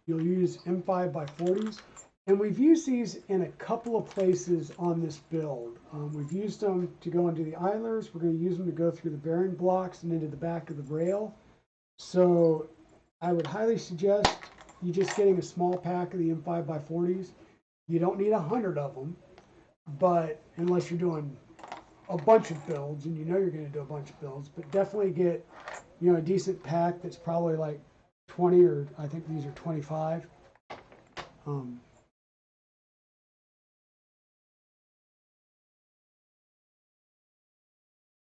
you'll use M5x40s. And we've used these in a couple of places on this build. We've used them to go into the idlers. We're going to use them to go through the bearing blocks and into the back of the rail. So I would highly suggest you just getting a small pack of the M5x40s. You don't need 100 of them, but unless you're doing a bunch of builds, and you know you're going to do a bunch of builds, but definitely get, you know, a decent pack that's probably like 20, or I think these are 25.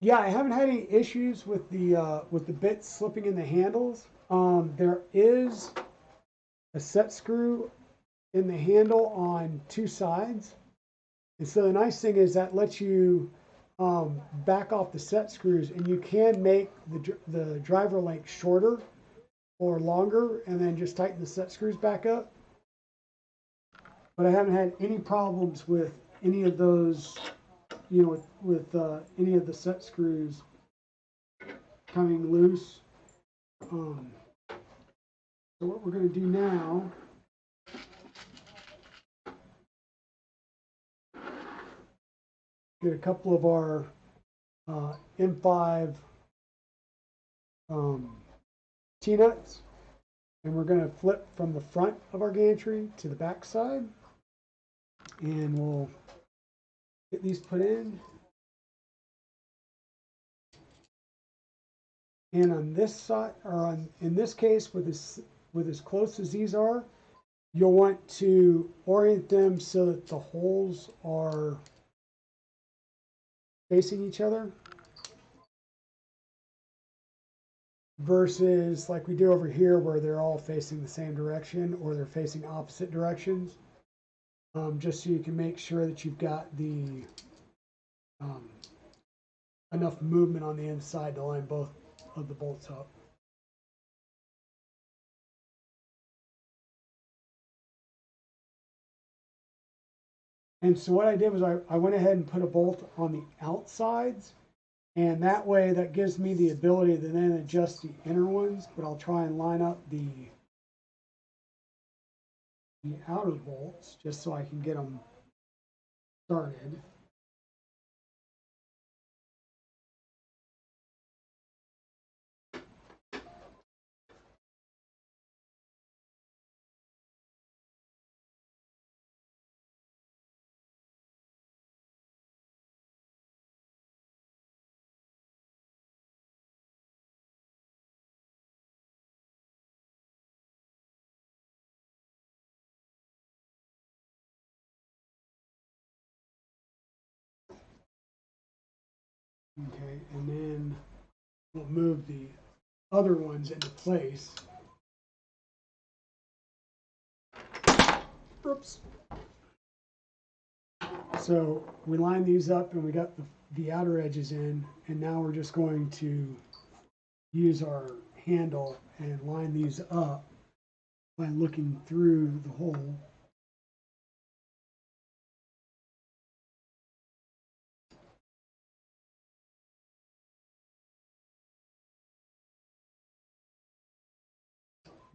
Yeah, I haven't had any issues with the bits slipping in the handles. There is a set screw in the handle on two sides, and so the nice thing is that lets you back off the set screws, and you can make the driver length shorter or longer, and then just tighten the set screws back up. But I haven't had any problems with any of those, you know, with any of the set screws coming loose. So what we're going to do now, get a couple of our M5 T-nuts, and we're going to flip from the front of our gantry to the back side, and we'll get these put in. And on this side, or in this case, with as close as these are, you'll want to orient them so that the holes are facing each other, versus like we do over here where they're all facing the same direction or they're facing opposite directions. Just so you can make sure that you've got the enough movement on the inside to line both of the bolts up. And so what I did was I went ahead and put a bolt on the outsides, and that way that gives me the ability to then adjust the inner ones, but I'll try and line up the outer bolts just so I can get them started. Okay, and then we'll move the other ones into place. Oops. So we line these up and we got the outer edges in, and now we're just going to use our handle and line these up by looking through the hole.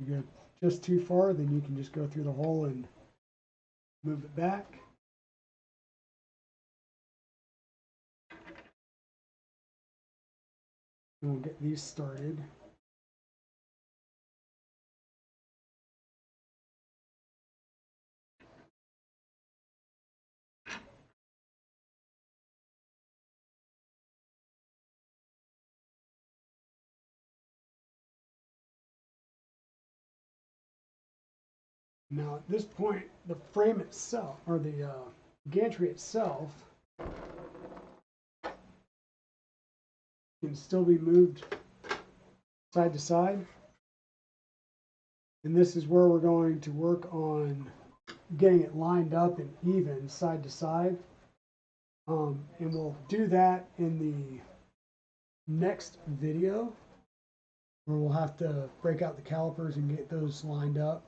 You go just too far, then you can just go through the hole and move it back. And we'll get these started. Now at this point, the frame itself, or the gantry itself, can still be moved side to side. And this is where we're going to work on getting it lined up and even side to side. And we'll do that in the next video, where we'll have to break out the calipers and get those lined up.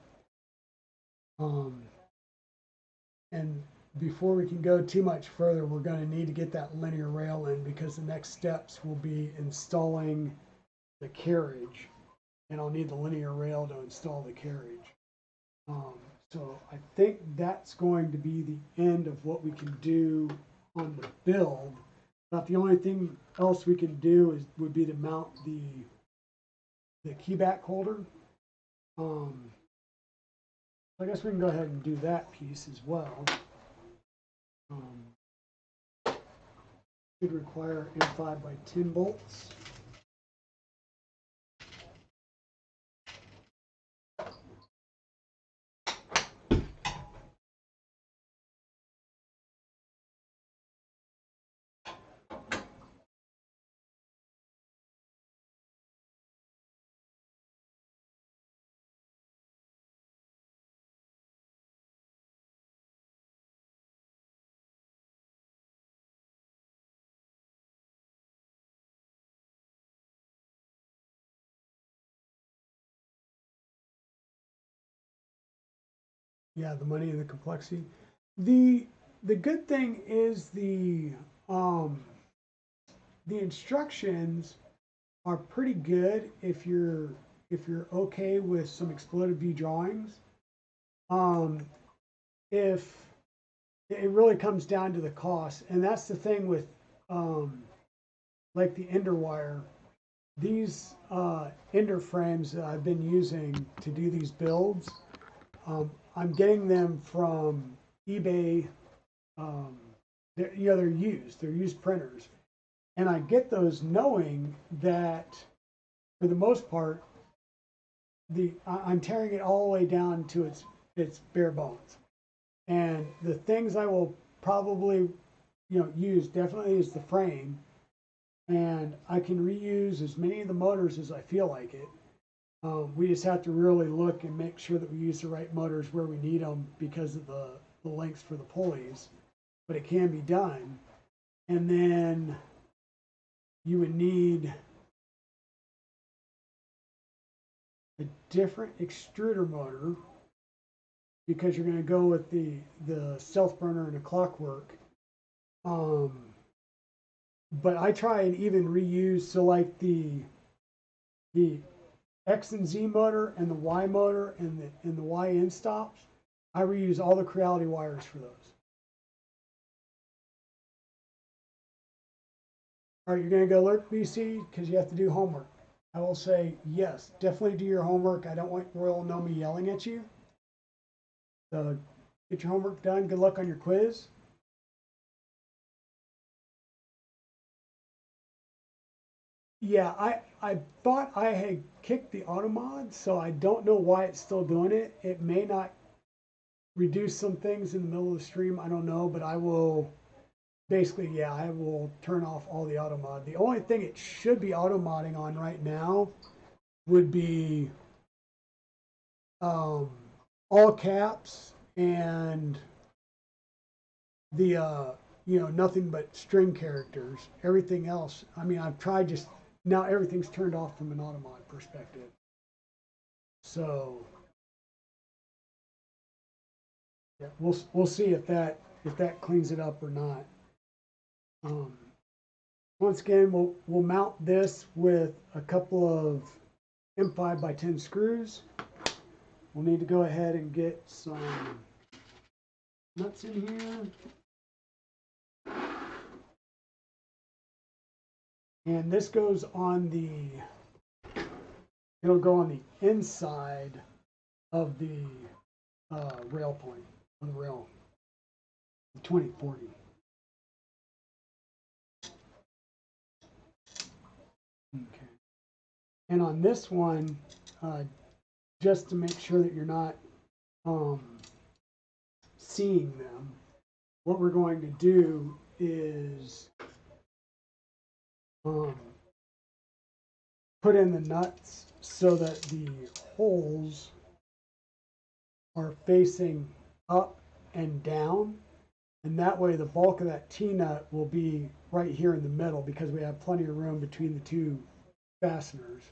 And before we can go too much further, we're going to need to get that linear rail in, because the next steps will be installing the carriage, and I'll need the linear rail to install the carriage. So I think that's going to be the end of what we can do on the build. About the only thing else we can do would be to mount the keyback holder. I guess we can go ahead and do that piece as well. Should require M5 by 10 bolts. Yeah, the money and the complexity. The good thing is the instructions are pretty good if you're okay with some exploded view drawings. If it really comes down to the cost, and that's the thing with like the ender wire. These ender frames that I've been using to do these builds, I'm getting them from eBay. They're used printers, and I get those knowing that for the most part, I'm tearing it all the way down to its bare bones. And the things I will probably use definitely is the frame, and I can reuse as many of the motors as I feel like it. We just have to really look and make sure that we use the right motors where we need them because of the lengths for the pulleys, but it can be done. And then you would need a different extruder motor because you're going to go with the stealth burner and the clockwork. But I try and even reuse, so like the X and Z motor and the Y motor and the Y end stops, I reuse all the Creality wires for those. All right, you're going to go alert BC because you have to do homework. I will say yes, definitely do your homework. I don't want Royal and Nomi yelling at you. So get your homework done. Good luck on your quiz. Yeah, I thought I had kicked the auto mod, so I don't know why it's still doing it. It may not reduce some things in the middle of the stream. I don't know, but I will basically, yeah, I will turn off all the auto mod. The only thing it should be auto modding on right now would be all caps and the nothing but string characters. Everything else, I mean, I've tried just now everything's turned off from an auto mod perspective. So yeah, we'll see if that cleans it up or not. Once again, we'll mount this with a couple of M5 by 10 screws. We'll need to go ahead and get some nuts in here. And this goes on it'll go on the inside of the rail point, on the rail, the 2040. Okay. And on this one, just to make sure that you're not seeing them, what we're going to do is put in the nuts so that the holes are facing up and down, and that way the bulk of that T-nut will be right here in the middle because we have plenty of room between the two fasteners.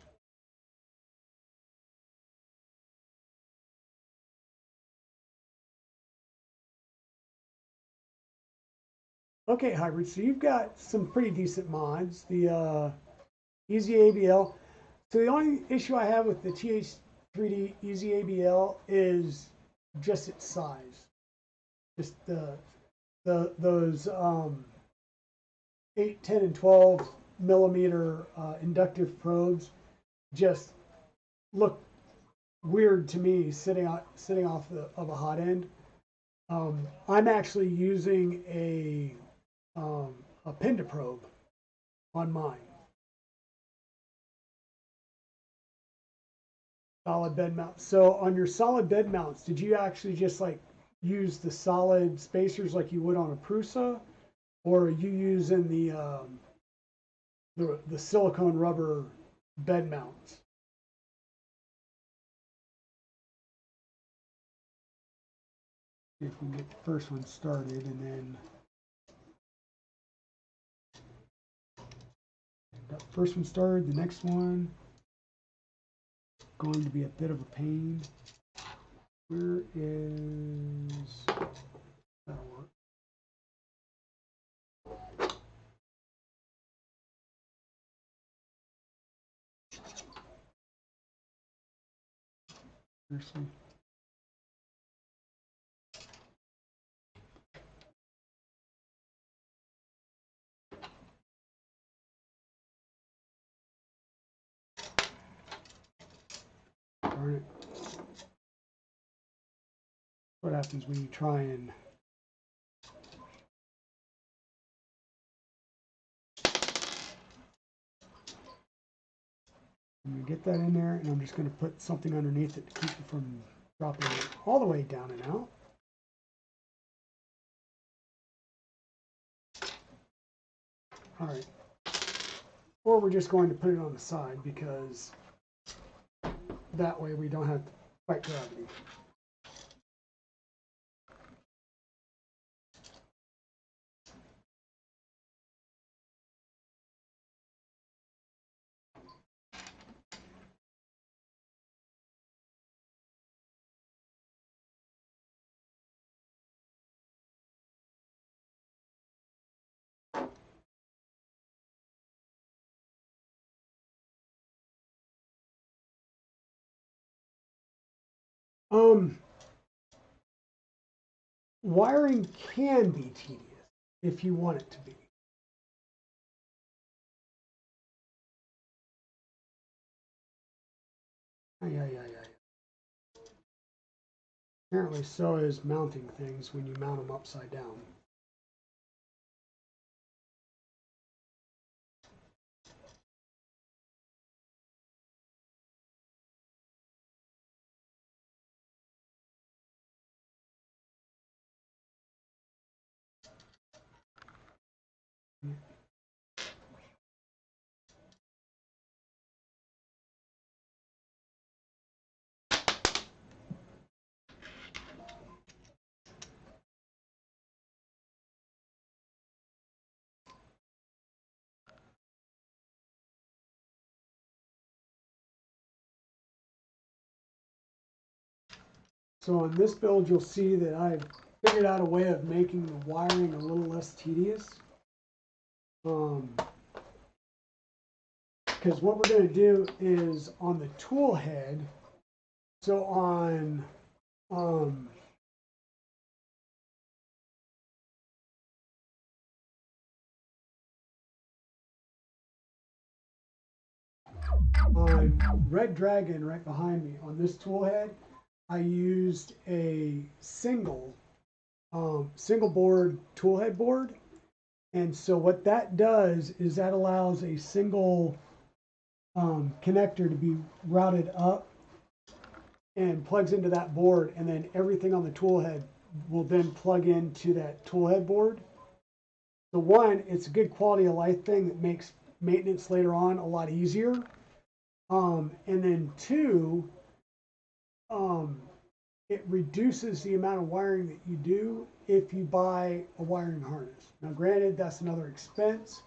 Okay, Hybrid, so you've got some pretty decent mods. The Easy ABL. So the only issue I have with the TH3D Easy ABL is just its size. Just those 8, 10, and 12 millimeter inductive probes just look weird to me sitting off of a hot end. I'm actually using a Pinda probe on mine. Solid bed mount. So on your solid bed mounts, did you actually just like use the solid spacers like you would on a Prusa, or are you using the silicone rubber bed mounts? If we get the first one started, and then got the first one started, the next one going to be a bit of a pain. Where is that'll work? Seriously. Darn it. What happens when you try and get that in there, and I'm just going to put something underneath it to keep it from dropping it all the way down and out. All right. Or we're just going to put it on the side because that way we don't have to fight gravity. Wiring can be tedious if you want it to be. Apparently so is mounting things when you mount them upside down. So on this build, you'll see that I've figured out a way of making the wiring a little less tedious. Because what we're going to do is on the tool head, so on Red Dragon right behind me, on this tool head, I used a single board tool head board. And so what that does is that allows a single connector to be routed up and plugs into that board, and then everything on the tool head will then plug into that tool head board. So one, it's a good quality of life thing that makes maintenance later on a lot easier. And then two, it reduces the amount of wiring that you do if you buy a wiring harness. Now granted, that's another expense,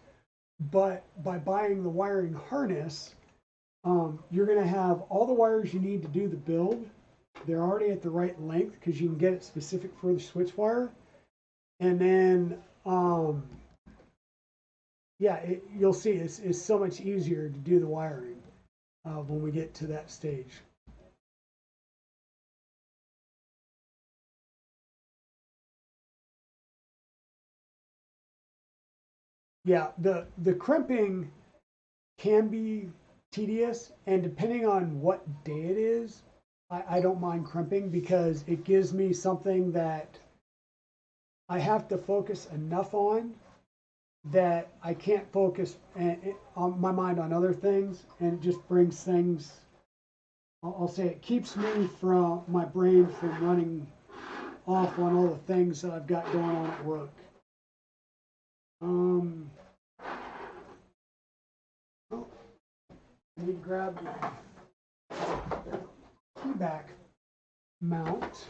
but by buying the wiring harness, you're going to have all the wires you need to do the build. They're already at the right length because you can get it specific for the Switchwire. And then, yeah, you'll see it's so much easier to do the wiring when we get to that stage. Yeah, the crimping can be tedious, and depending on what day it is, I don't mind crimping because it gives me something that I have to focus enough on that I can't focus on my mind on other things, and it just brings things. I'll say it keeps me from my brain from running off on all the things that I've got going on at work. Oh, I need to grab the key back mount.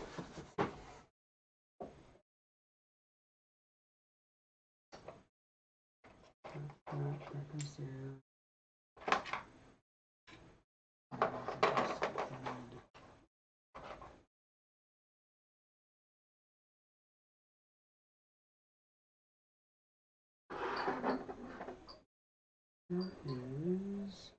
There is.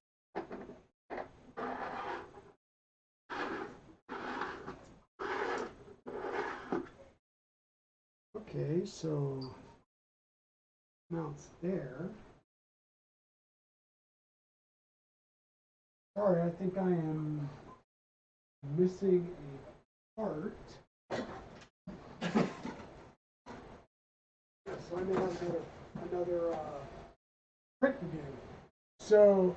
Okay, so mounts there. Sorry, I think I am missing a part. So I may have another print to do. So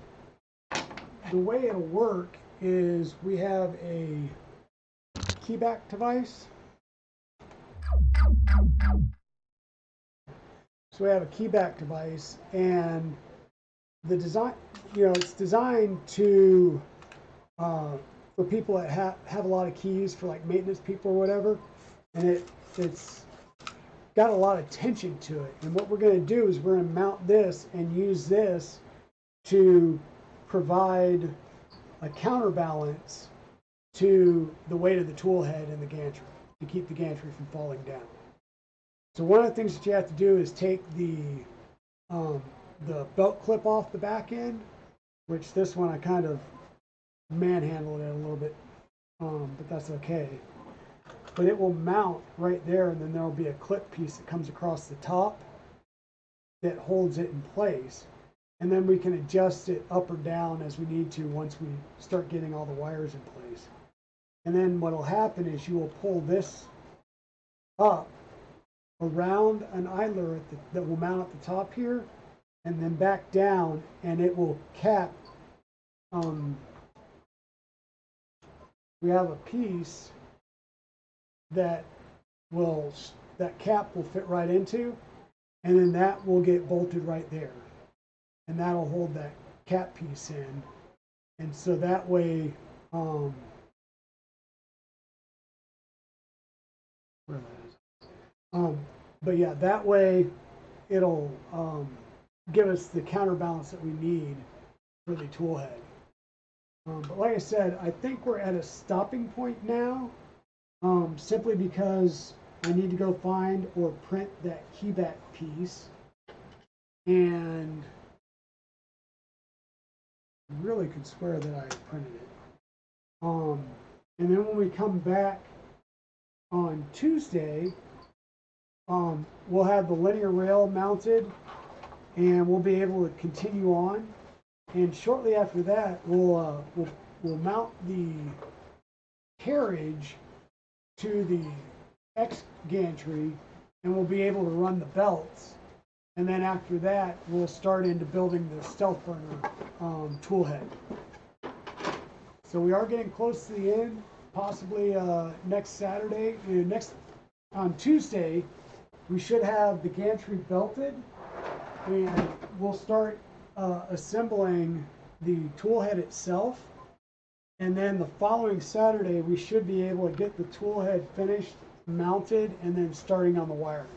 the way it'll work is we have a keyback device. So we have a keyback device, and the design, it's designed to for people that have a lot of keys, for like maintenance people or whatever, and it's got a lot of tension to it. And what we're going to do is we're going to mount this and use this to provide a counterbalance to the weight of the tool head and the gantry, to keep the gantry from falling down. So one of the things that you have to do is take the belt clip off the back end, which this one I kind of manhandled it a little bit, but that's okay. But it will mount right there, and then there will be a clip piece that comes across the top that holds it in place. And then we can adjust it up or down as we need to once we start getting all the wires in place. And then what will happen is you will pull this up around an idler that will mount at the top here, and then back down, and it will cap. We have a piece that cap will fit right into, and then that will get bolted right there, and that'll hold that cap piece in. And so that way, but yeah, that way it'll give us the counterbalance that we need for the tool head. But like I said, I think we're at a stopping point now, simply because I need to go find or print that keyback piece, and I really could swear that I printed it. And then when we come back on Tuesday, we'll have the linear rail mounted, and we'll be able to continue on. And shortly after that, we'll mount the carriage to the X gantry, and we'll be able to run the belts. And then after that, we'll start into building the stealth burner tool head. So we are getting close to the end. Possibly next Saturday, on Tuesday, we should have the gantry belted, and we'll start assembling the tool head itself. And then the following Saturday, we should be able to get the tool head finished, mounted, and then starting on the wiring.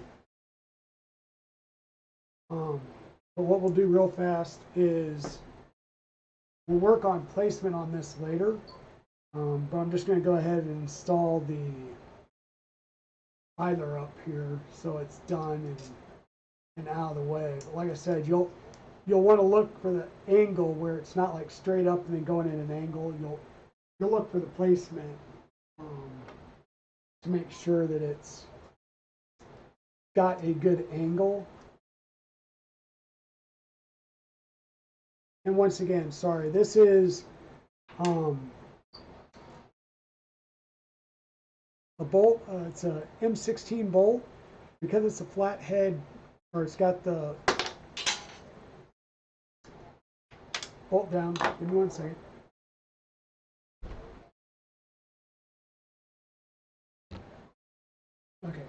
But what we'll do real fast is we'll work on placement on this later. But I'm just going to go ahead and install the idler up here so it's done and out of the way. But like I said, you'll want to look for the angle where it's not like straight up and then going in an angle. You'll look for the placement to make sure that it's got a good angle. And once again, sorry, this is a bolt. It's a M16 bolt. Because it's a flat head, or it's got the bolt down. Give me 1 second. Okay.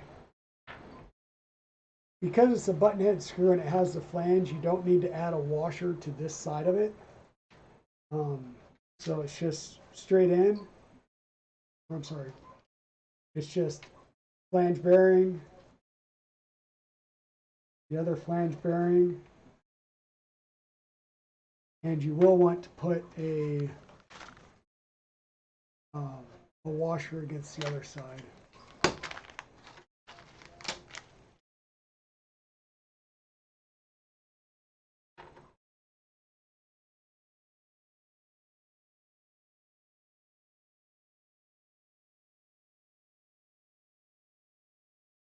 Because it's a button head screw and it has the flange, you don't need to add a washer to this side of it. So it's just straight in. I'm sorry. It's just flange bearing, the other flange bearing, and you will want to put a washer against the other side.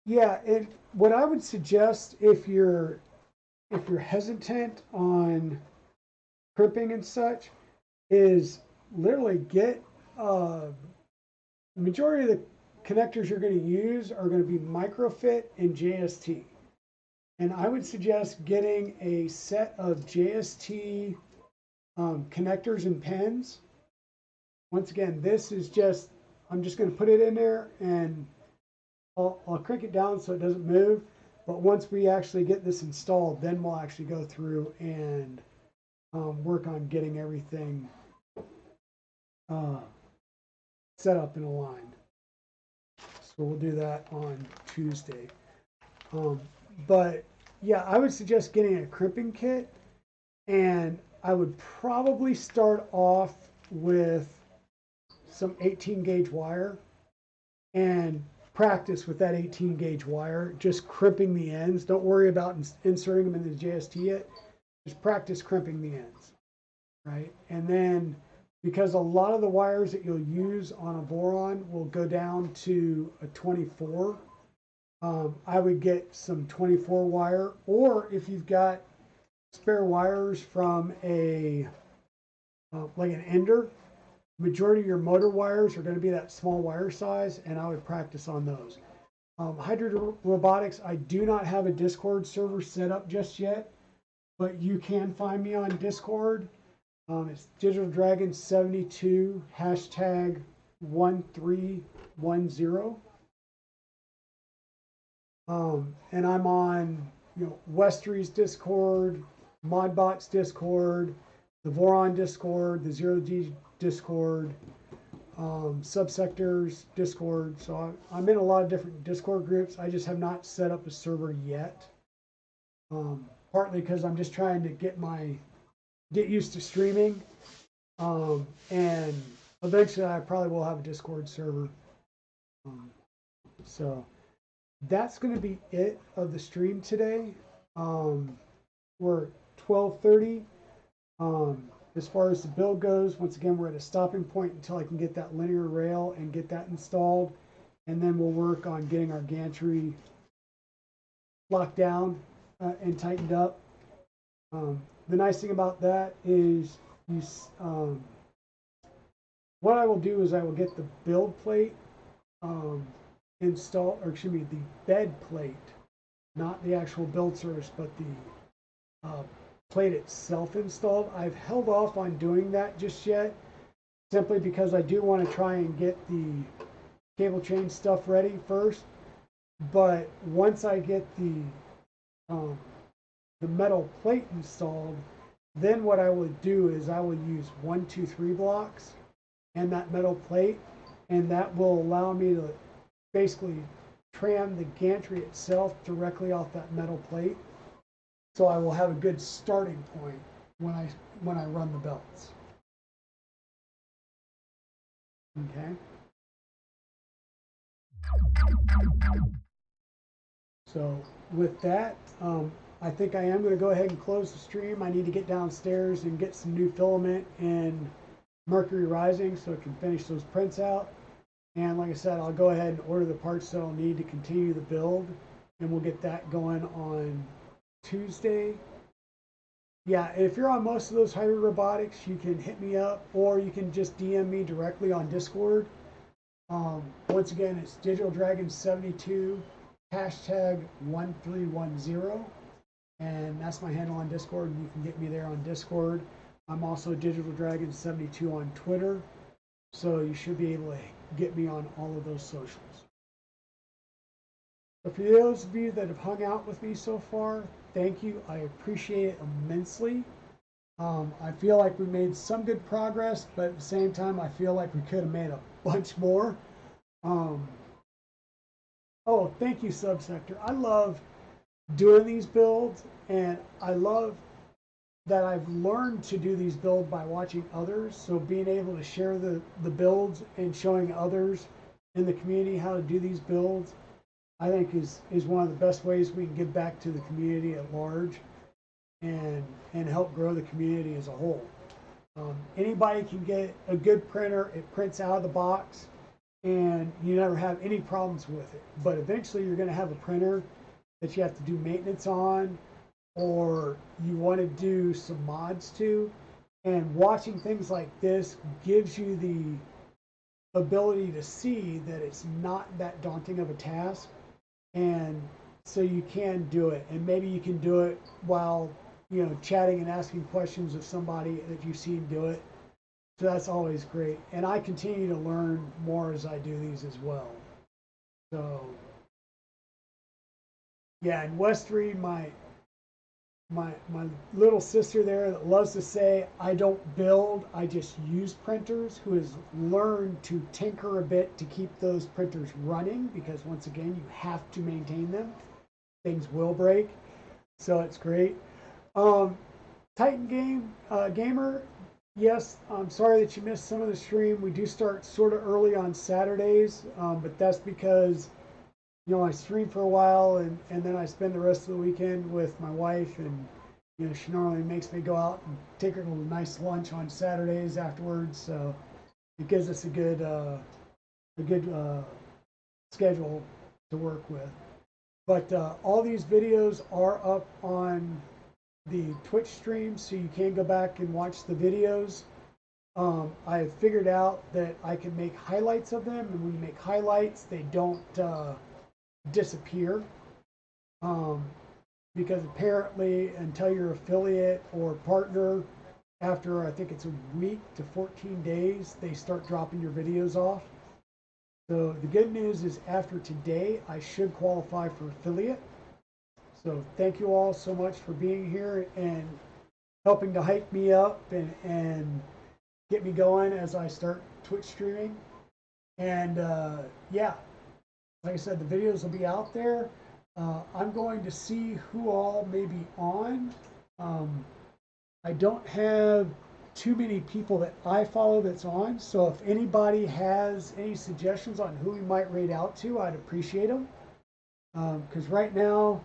Yeah, what I would suggest if you're hesitant on crimping and such is literally get the majority of the connectors you're going to use are going to be microfit and JST. And I would suggest getting a set of JST connectors and pins. Once again, this is just, I'm just going to put it in there and I'll crank it down so it doesn't move. But once we actually get this installed, then we'll actually go through and work on getting everything set up and aligned. So we'll do that on Tuesday. But yeah, I would suggest getting a crimping kit, and I would probably start off with some 18 gauge wire and practice with that 18 gauge wire, just crimping the ends. Don't worry about inserting them in the JST yet. Just practice crimping the ends, right? And then, because a lot of the wires that you'll use on a Voron will go down to a 24, I would get some 24 wire, or if you've got spare wires from a like an ender, majority of your motor wires are going to be that small wire size, and I would practice on those. Hydro Robotics, I do not have a Discord server set up just yet, but you can find me on Discord. It's Digital Dragon 72 hashtag 1310. And I'm on, Westry's Discord, Modbot's Discord, the Voron Discord, the Zero G Discord, Subsectors Discord. So I'm in a lot of different Discord groups. I just have not set up a server yet. Partly because I'm just trying to get used to streaming. And eventually I probably will have a Discord server. So that's going to be it of the stream today. We're 12:30. As far as the build goes, once again, we're at a stopping point until I can get that linear rail and get that installed. And then we'll work on getting our gantry locked down and tightened up. The nice thing about that is what I will do is I will get the build plate installed, or excuse me, the bed plate, not the actual build service, but the plate itself installed. I've held off on doing that just yet, simply because I do want to try and get the cable chain stuff ready first. But once I get the metal plate installed, then what I will do is I will use 1, 2, 3 blocks and that metal plate, and that will allow me to basically tram the gantry itself directly off that metal plate. So I will have a good starting point when I run the belts. Okay. So with that, I think I am going to go ahead and close the stream. I need to get downstairs and get some new filament and Mercury Rising so I can finish those prints out. And like I said, I'll go ahead and order the parts that I'll need to continue the build, and we'll get that going on Tuesday. Yeah, if you're on most of those hybrid robotics, you can hit me up or you can just DM me directly on Discord. Once again, it's Digital Dragon 72 hashtag 1310, and that's my handle on Discord. And you can get me there on Discord. I'm also Digital Dragon 72 on Twitter, so you should be able to get me on all of those socials. But for those of you that have hung out with me so far, thank you. I appreciate it immensely. I feel like we made some good progress, but at the same time, I feel like we could have made a bunch more. Oh, thank you, Subsector. I love doing these builds, and I love that I've learned to do these builds by watching others. So being able to share the builds and showing others in the community how to do these builds, I think is one of the best ways we can give back to the community at large and help grow the community as a whole. Anybody can get a good printer. It prints out of the box and you never have any problems with it. But eventually you're going to have a printer that you have to do maintenance on or you want to do some mods to. And watching things like this gives you the ability to see that it's not that daunting of a task. And so you can do it. And maybe you can do it while, chatting and asking questions of somebody that you've seen do it. So that's always great. And I continue to learn more as I do these as well. So, yeah, and Westry, my little sister there that loves to say, I don't build, I just use printers, who has learned to tinker a bit to keep those printers running because once again, you have to maintain them. Things will break. So it's great. Titan Gamer, yes, I'm sorry that you missed some of the stream. We do start sort of early on Saturdays, but that's because I stream for a while and then I spend the rest of the weekend with my wife, and she normally makes me go out and take her to a nice lunch on Saturdays afterwards. So it gives us a good schedule to work with. But all these videos are up on the Twitch stream, so you can go back and watch the videos. I have figured out that I can make highlights of them, and when you make highlights, they don't disappear. Because apparently, until you're affiliate or partner, after I think it's a week to 14 days, they start dropping your videos off. So the good news is after today, I should qualify for affiliate. So thank you all so much for being here and helping to hype me up and get me going as I start Twitch streaming. And yeah, like I said, the videos will be out there. I'm going to see who all may be on. I don't have too many people that I follow that's on. So if anybody has any suggestions on who we might raid out to, I'd appreciate them. Because right now,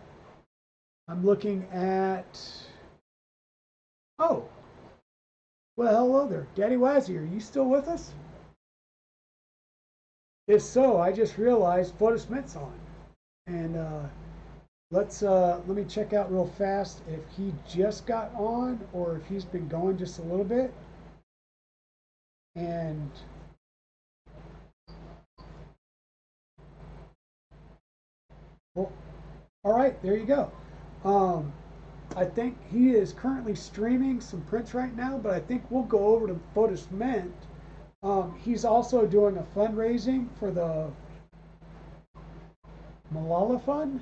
I'm looking at, oh, well, hello there. Daddy Wazzy, are you still with us? If so, I just realized Photosmint's on. And let me check out real fast if he just got on or if he's been going just a little bit. And well, all right, there you go. I think he is currently streaming some prints right now, but I think we'll go over to Photosmint. He's also doing a fundraising for the Malala Fund.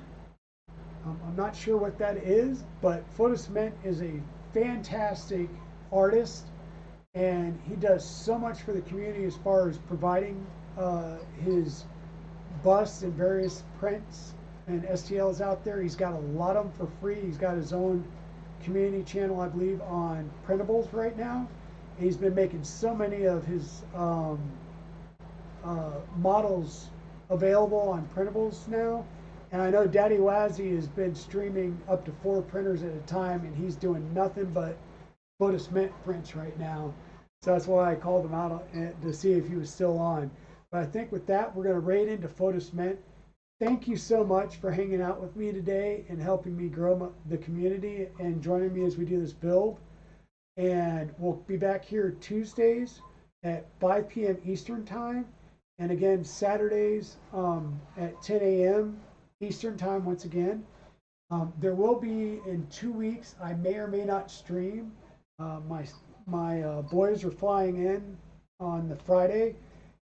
I'm not sure what that is, but Photosmint is a fantastic artist, and he does so much for the community as far as providing his busts and various prints and STLs out there. He's got a lot of them for free. He's got his own community channel, I believe, on printables right now. And he's been making so many of his models available on printables now. And I know Daddy Wazzy has been streaming up to 4 printers at a time, and he's doing nothing but Photosmint prints right now. So that's why I called him out to see if he was still on. But I think with that, we're going to raid into Photosmint. thank you so much for hanging out with me today and helping me grow the community and joining me as we do this build. And we'll be back here Tuesdays at 5 p.m. Eastern Time. And again, Saturdays at 10 a.m. Eastern Time once again. There will be in 2 weeks, I may or may not stream. My boys are flying in on the Friday.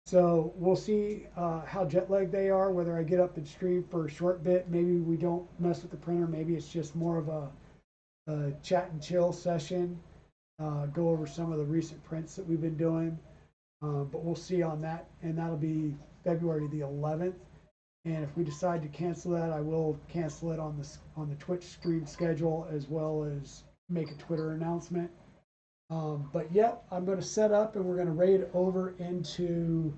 So we'll see how jet lagged they are, whether I get up and stream for a short bit. Maybe we don't mess with the printer. Maybe it's just more of a chat and chill session. Go over some of the recent prints that we've been doing. But we'll see on that. And that'll be February the 11th. And if we decide to cancel that, I will cancel it on the Twitch stream schedule, as well as make a Twitter announcement. But yeah, I'm going to set up and we're going to raid over into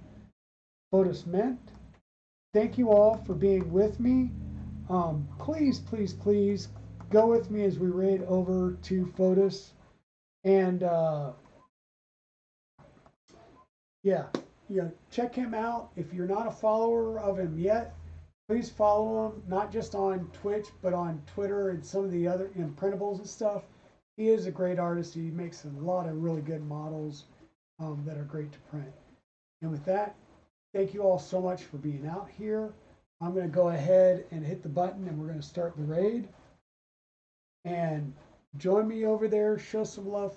Photos Mint. Thank you all for being with me. Please, please, please go with me as we raid over to Photos. And yeah, check him out. If you're not a follower of him yet, please follow him, not just on Twitch, but on Twitter and some of the other imprintables and stuff. He is a great artist. He makes a lot of really good models that are great to print. And with that, thank you all so much for being out here. I'm going to go ahead and hit the button and we're going to start the raid. And join me over there, show some love